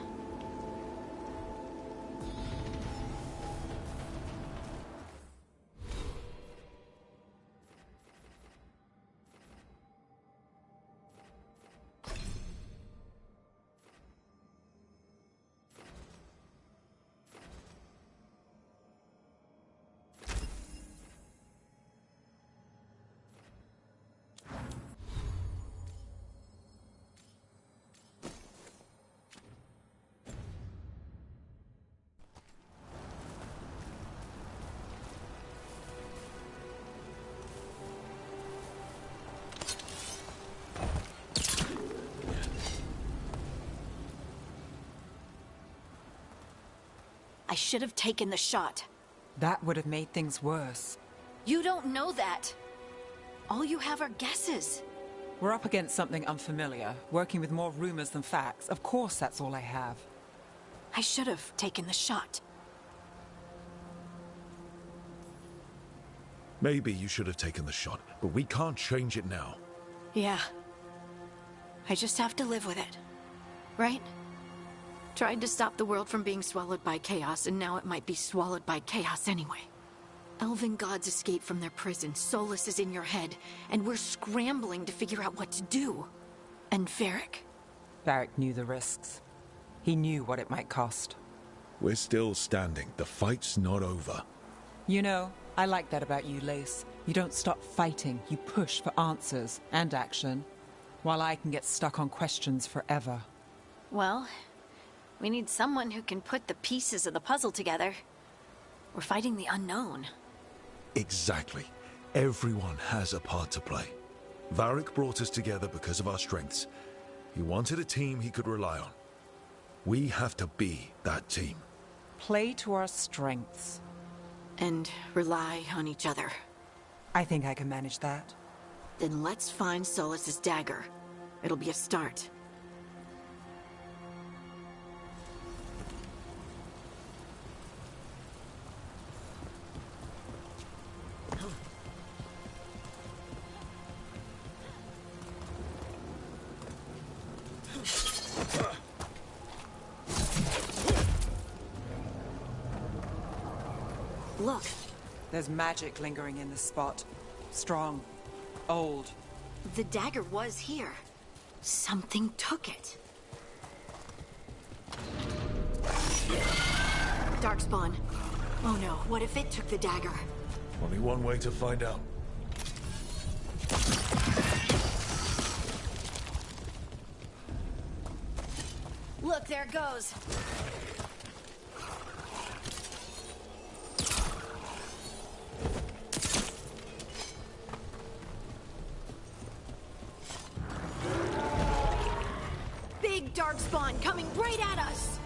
I should have taken the shot. That would have made things worse. You don't know that. All you have are guesses. We're up against something unfamiliar, working with more rumors than facts. Of course that's all I have. I should have taken the shot. Maybe you should have taken the shot, but we can't change it now. Yeah. I just have to live with it. Right? Tried to stop the world from being swallowed by chaos, and now it might be swallowed by chaos anyway. Elven gods escaped from their prison, Solus is in your head, and we're scrambling to figure out what to do. And Varric? Varric knew the risks. He knew what it might cost. We're still standing. The fight's not over. You know, I like that about you, Lace. You don't stop fighting. You push for answers and action, while I can get stuck on questions forever. Well, we need someone who can put the pieces of the puzzle together. We're fighting the unknown. Exactly. Everyone has a part to play. Varric brought us together because of our strengths. He wanted a team he could rely on. We have to be that team. Play to our strengths. And rely on each other. I think I can manage that. Then let's find Solus's dagger. It'll be a start. Look. There's magic lingering in this spot. Strong. Old. The dagger was here. Something took it. Darkspawn. Oh no, what if it took the dagger? Only one way to find out. Look, there it goes. Big Darkspawn coming right at us!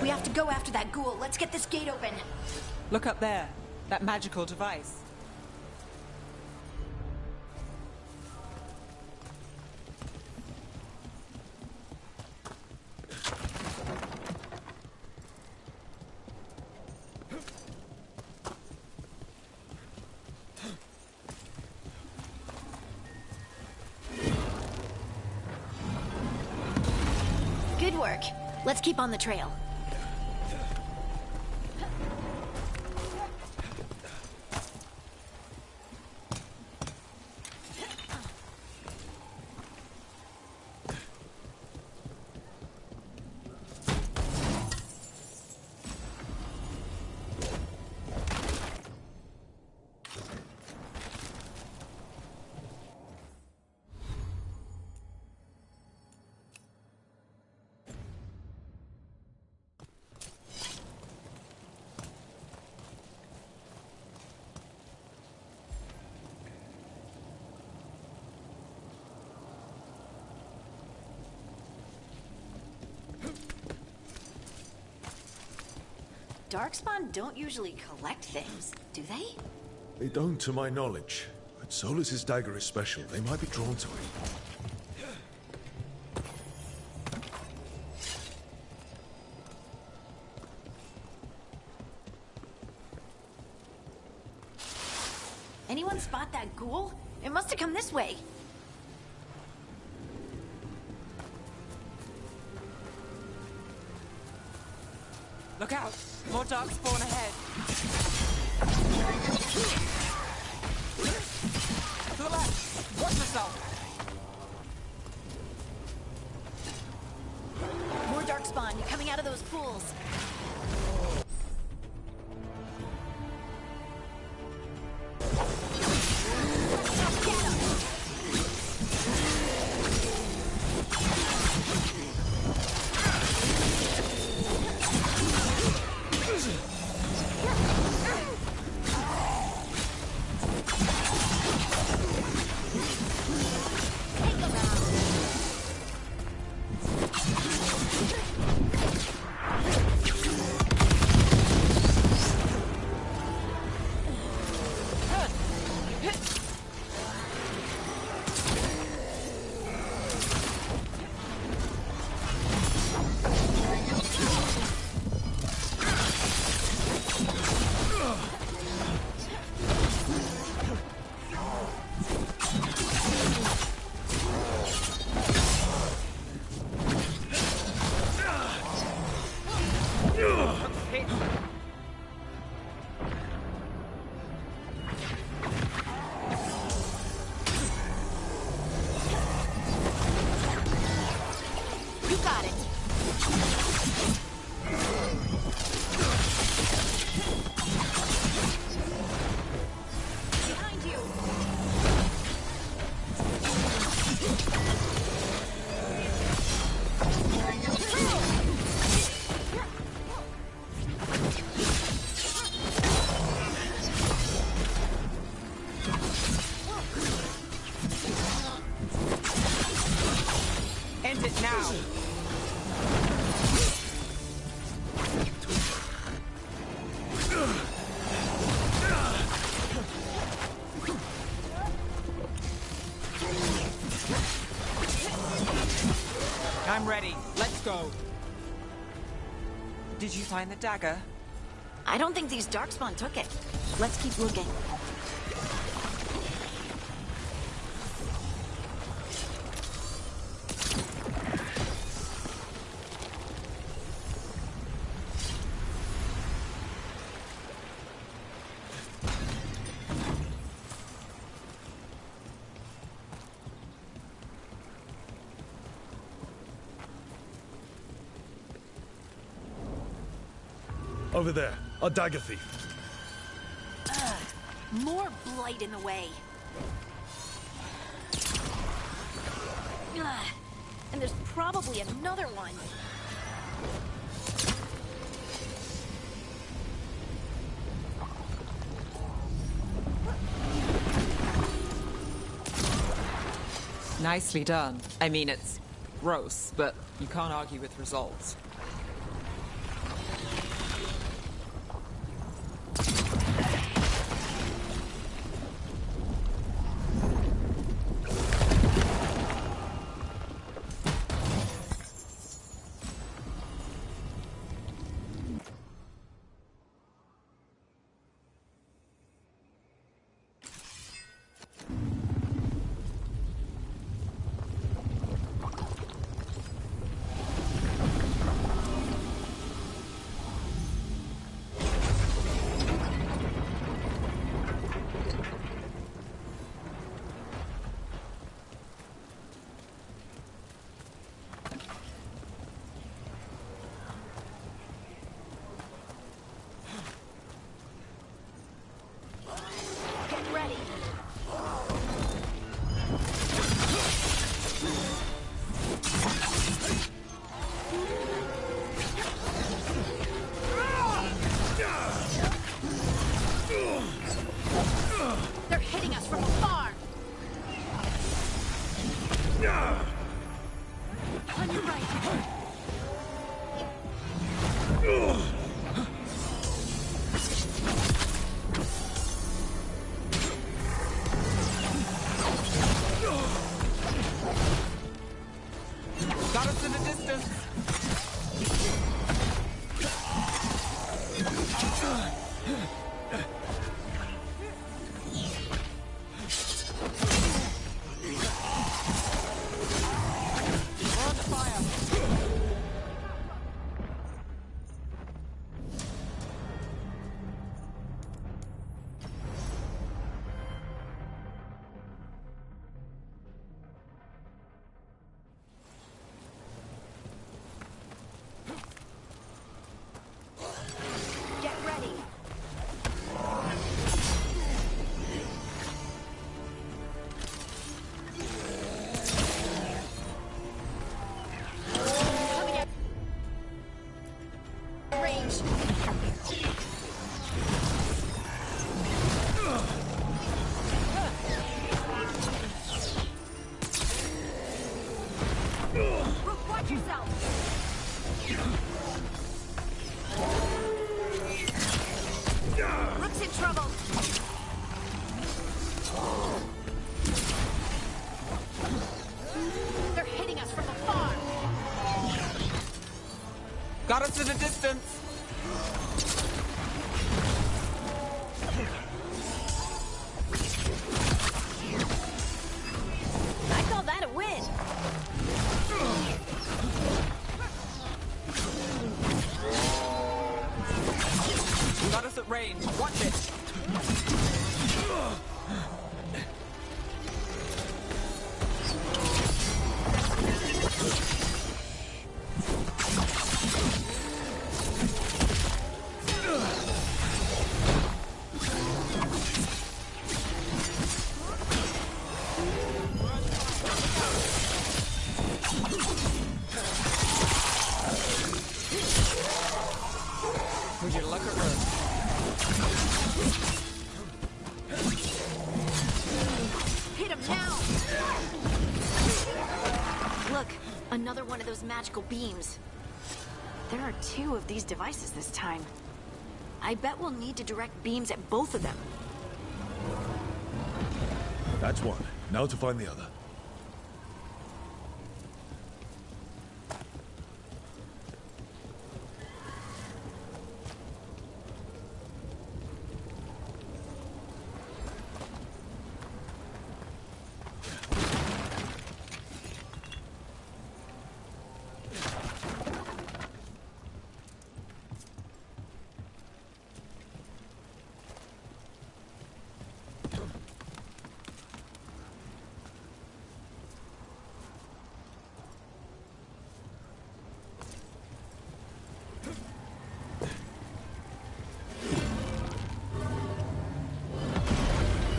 We have to go after that ghoul. Let's get this gate open. Look up there. That magical device. Good work. Let's keep on the trail. Darkspawn don't usually collect things, do they? They don't, to my knowledge. But Solus's dagger is special. They might be drawn to it. Anyone spot that ghoul? It must have come this way. Look out! More darkspawn ahead. To the left! Watch yourself! More Darkspawn coming out of those pools. Get him! hit. You got it. Behind you. End it now. I'm ready. Let's go. Did you find the dagger? I don't think these Darkspawn took it. Let's keep looking. Over there, a dagger thief. More blight in the way. Ugh. And there's probably another one. Nicely done. I mean, it's gross, but you can't argue with results. They're hitting us from afar. On your right. Got us in the distance. We're on fire. Get ready. Coming at range. Rook, watch yourself. Rook's in trouble. They're hitting us from afar. Got us in the distance. I call that a win. Got us at range. Watch it. Would you look at her? Hit him now! Look, another one of those magical beams. There are 2 of these devices this time. I bet we'll need to direct beams at both of them. That's one. Now to find the other.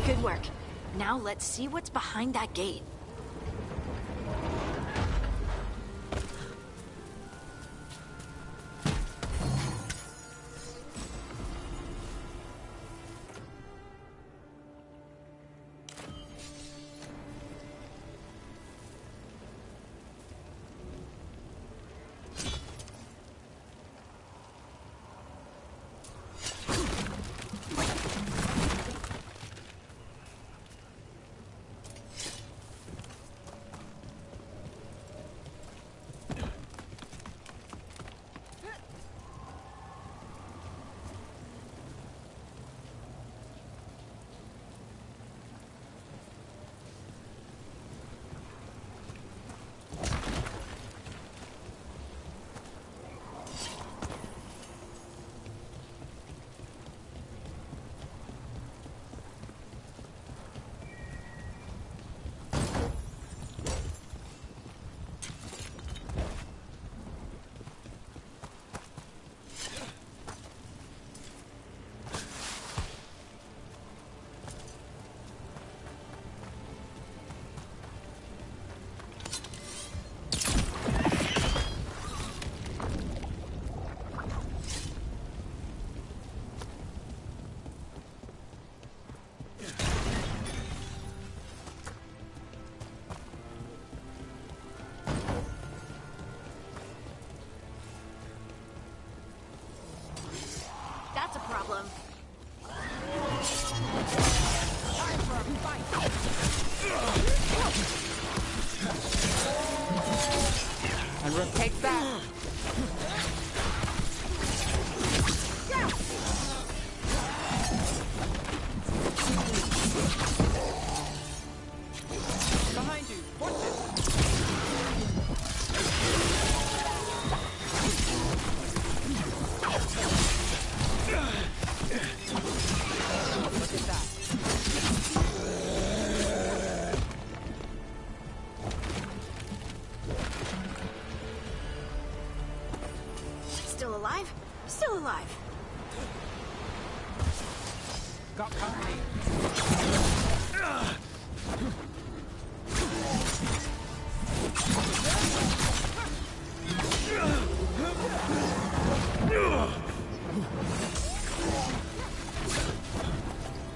Good work. Now let's see what's behind that gate. That's a problem. And Rook takes that. Behind you. Watch it. Look at that. Still alive? Still alive. Got company.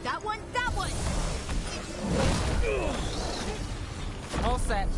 That one, that one! All set.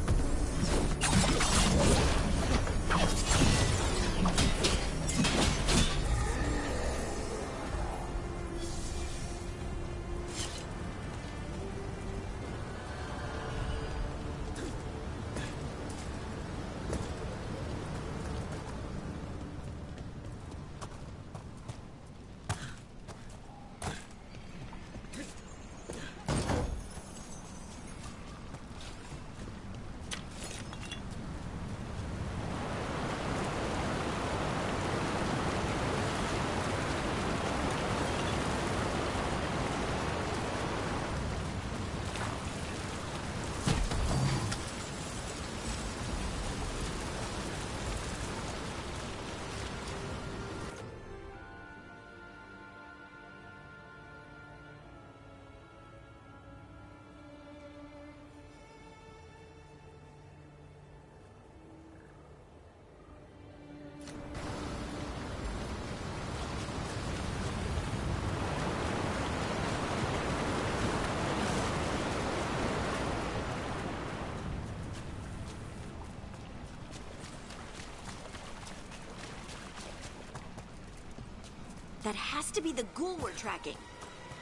That has to be the ghoul we're tracking.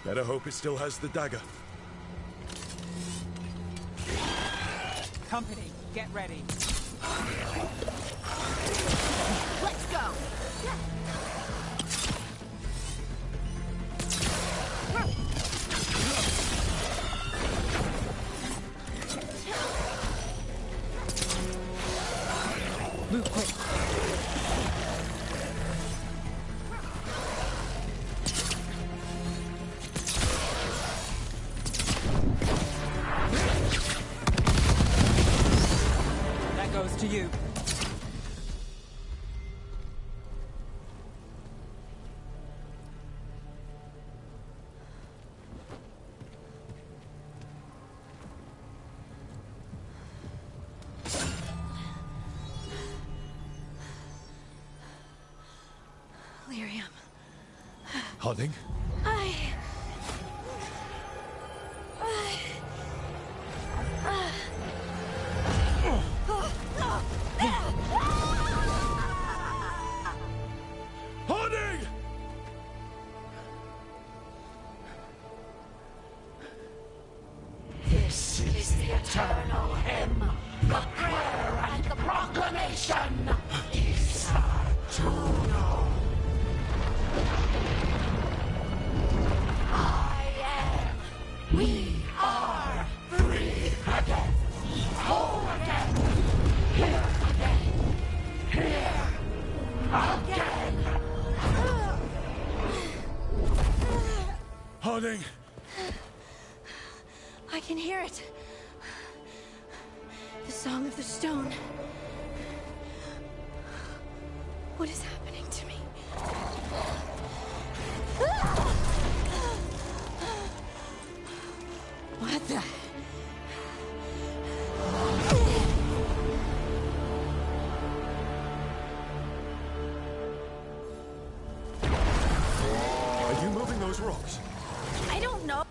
Better hope it still has the dagger. Company, get ready. Let's go! Move quick. That goes to you. Lyrium. Harding? Harding! This is the eternal hymn, the prayer and the proclamation. Isa Tuno. I am. We are free again. Whole again. Here again. Here again. Harding! I can hear it. The Song of the Stone. What is happening to me? What the? Are you moving those rocks? I don't know.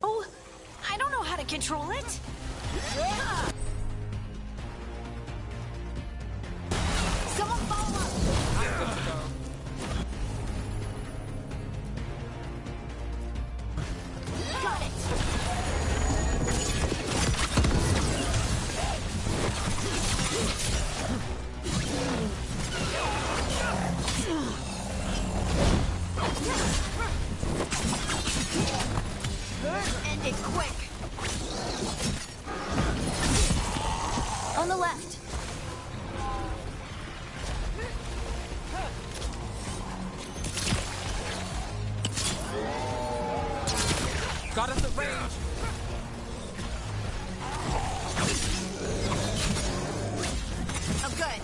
Oh, I don't know how to control it. Someone follow up. Got it. End it quick. On the left. Got us at range. Oh, good.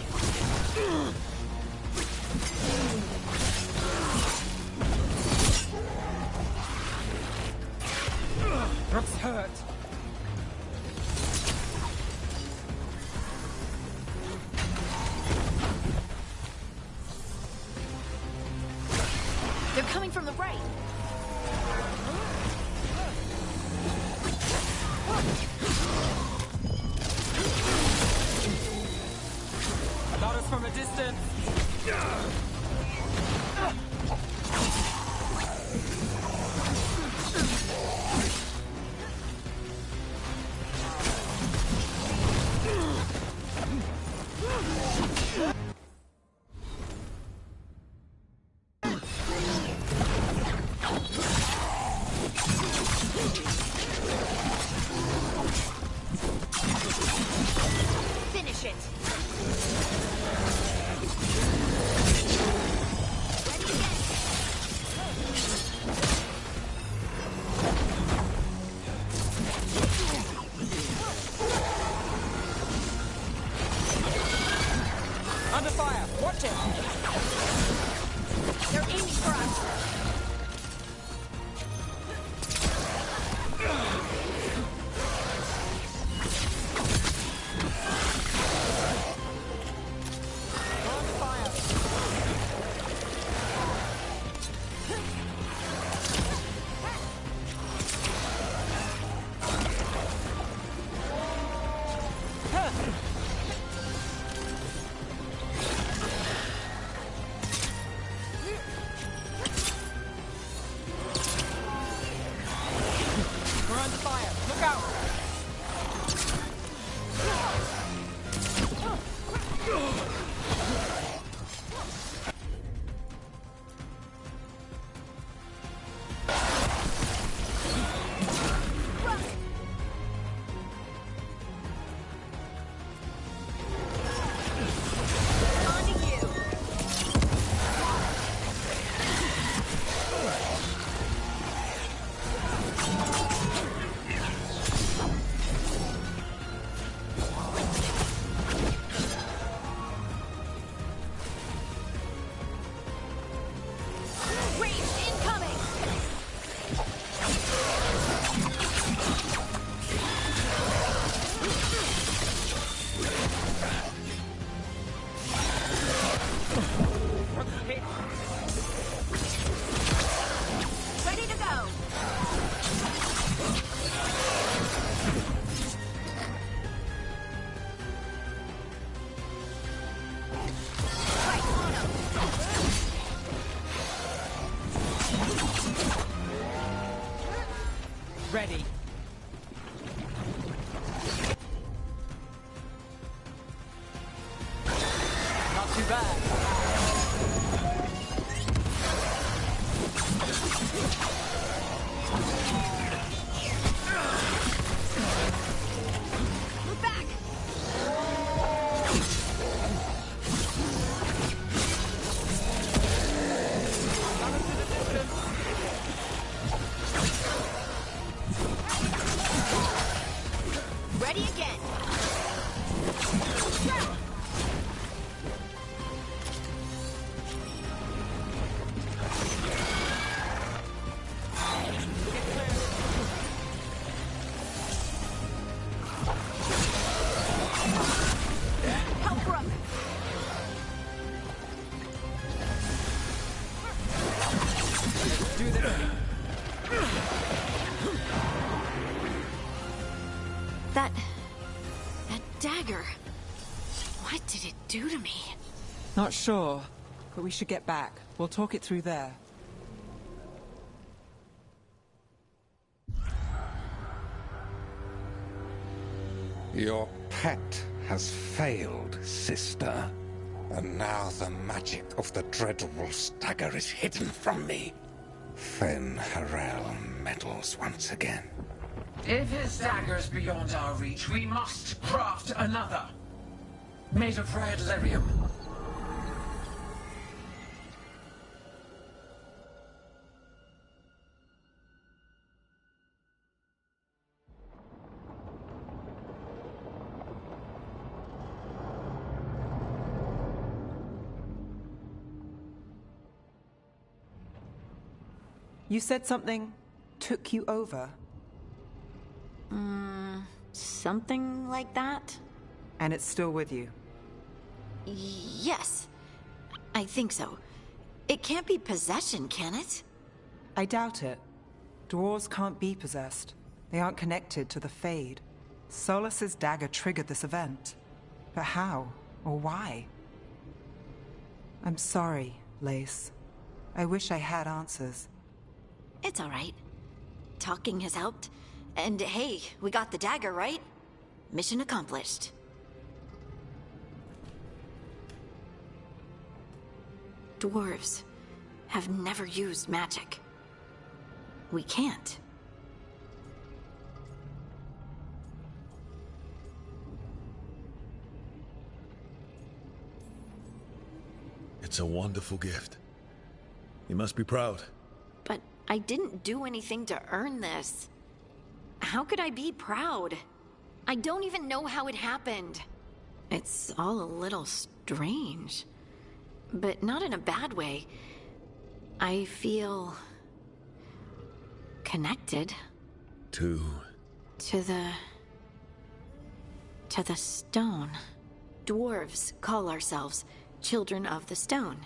Brooks hurt. They're coming from the right. I got us from a distance. Finish it. Ready again. Under fire. Watch it. They're aiming for us. Ready to go. Ready. Not too bad. Move back. Ready again. Help Brooke. Do this. That dagger. What did it do to me? Not sure, but we should get back. We'll talk it through there. Your pet has failed, sister. And now the magic of the dreadful stagger is hidden from me. Fen Harel meddles once again. If his dagger's beyond our reach, we must craft another. Made of red lyrium. You said something took you over. Something like that? And it's still with you. Yes. I think so. It can't be possession, can it? I doubt it. Dwarves can't be possessed. They aren't connected to the Fade. Solus's dagger triggered this event. But how? Or why? I'm sorry, Lace. I wish I had answers. It's all right. Talking has helped. And hey, we got the dagger, right? Mission accomplished. Dwarves have never used magic. We can't. It's a wonderful gift. You must be proud. But I didn't do anything to earn this. How could I be proud? I don't even know how it happened. It's all a little strange. But not in a bad way. I feel... connected. To the stone. Dwarves call ourselves children of the stone.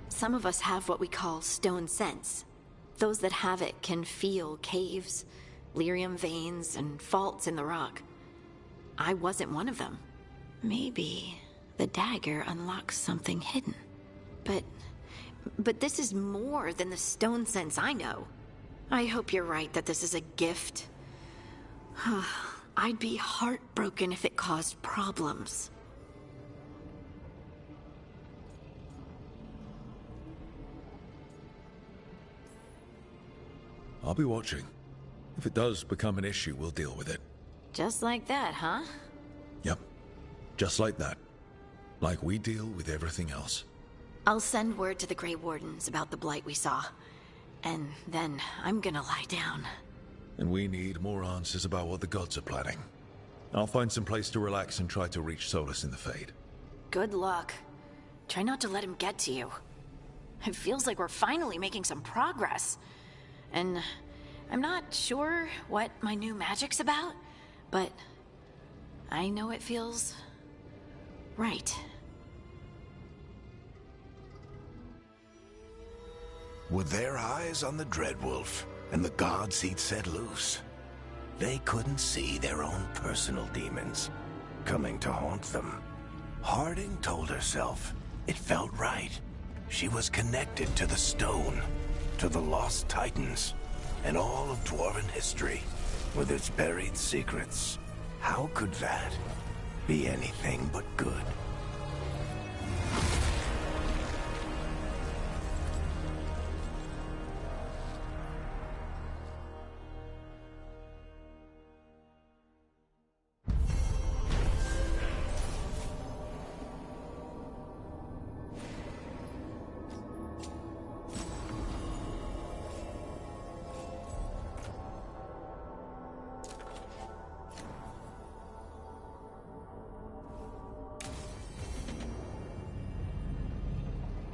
Some of us have what we call stone sense. Those that have it can feel caves, lyrium veins, and faults in the rock. I wasn't one of them. Maybe the dagger unlocks something hidden. But this is more than the stone sense I know. I hope you're right that this is a gift. I'd be heartbroken if it caused problems. I'll be watching. If it does become an issue, we'll deal with it. Just like that, huh? Yep. Just like that. Like we deal with everything else. I'll send word to the Grey Wardens about the blight we saw. And then I'm gonna lie down. And we need more answers about what the gods are planning. I'll find some place to relax and try to reach Solus in the Fade. Good luck. Try not to let him get to you. It feels like we're finally making some progress. And I'm not sure what my new magic's about, but I know it feels right. With their eyes on the Dreadwolf and the gods he'd set loose, they couldn't see their own personal demons coming to haunt them. Harding told herself it felt right. She was connected to the stone, to the lost titans, and all of Dwarven history, with its buried secrets. How could that be anything but good?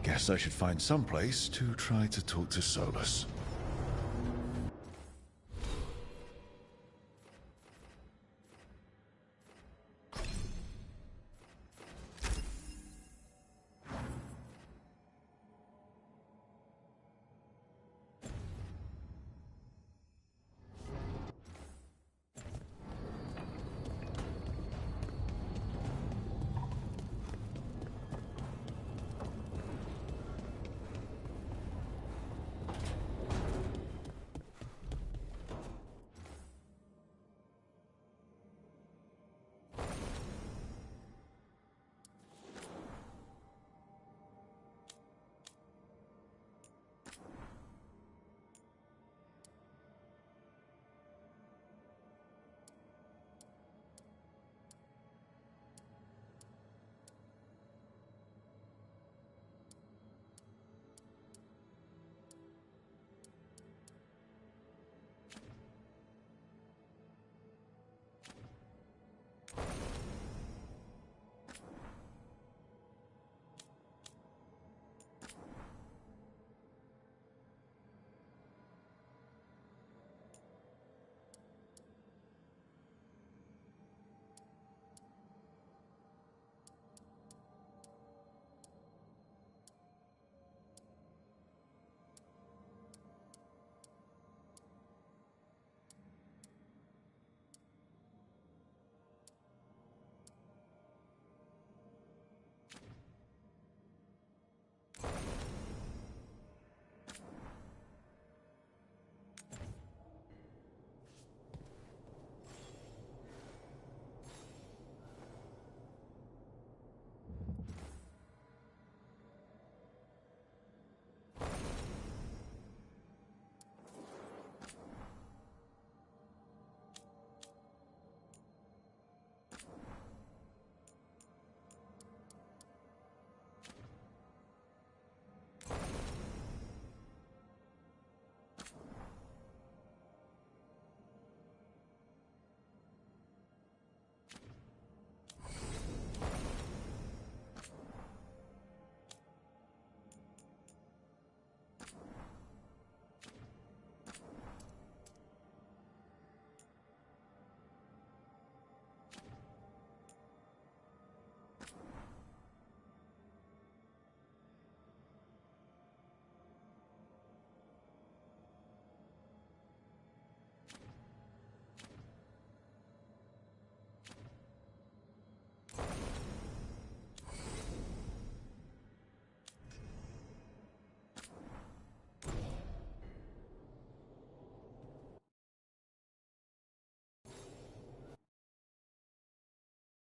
Guess I should find some place to try to talk to Solus.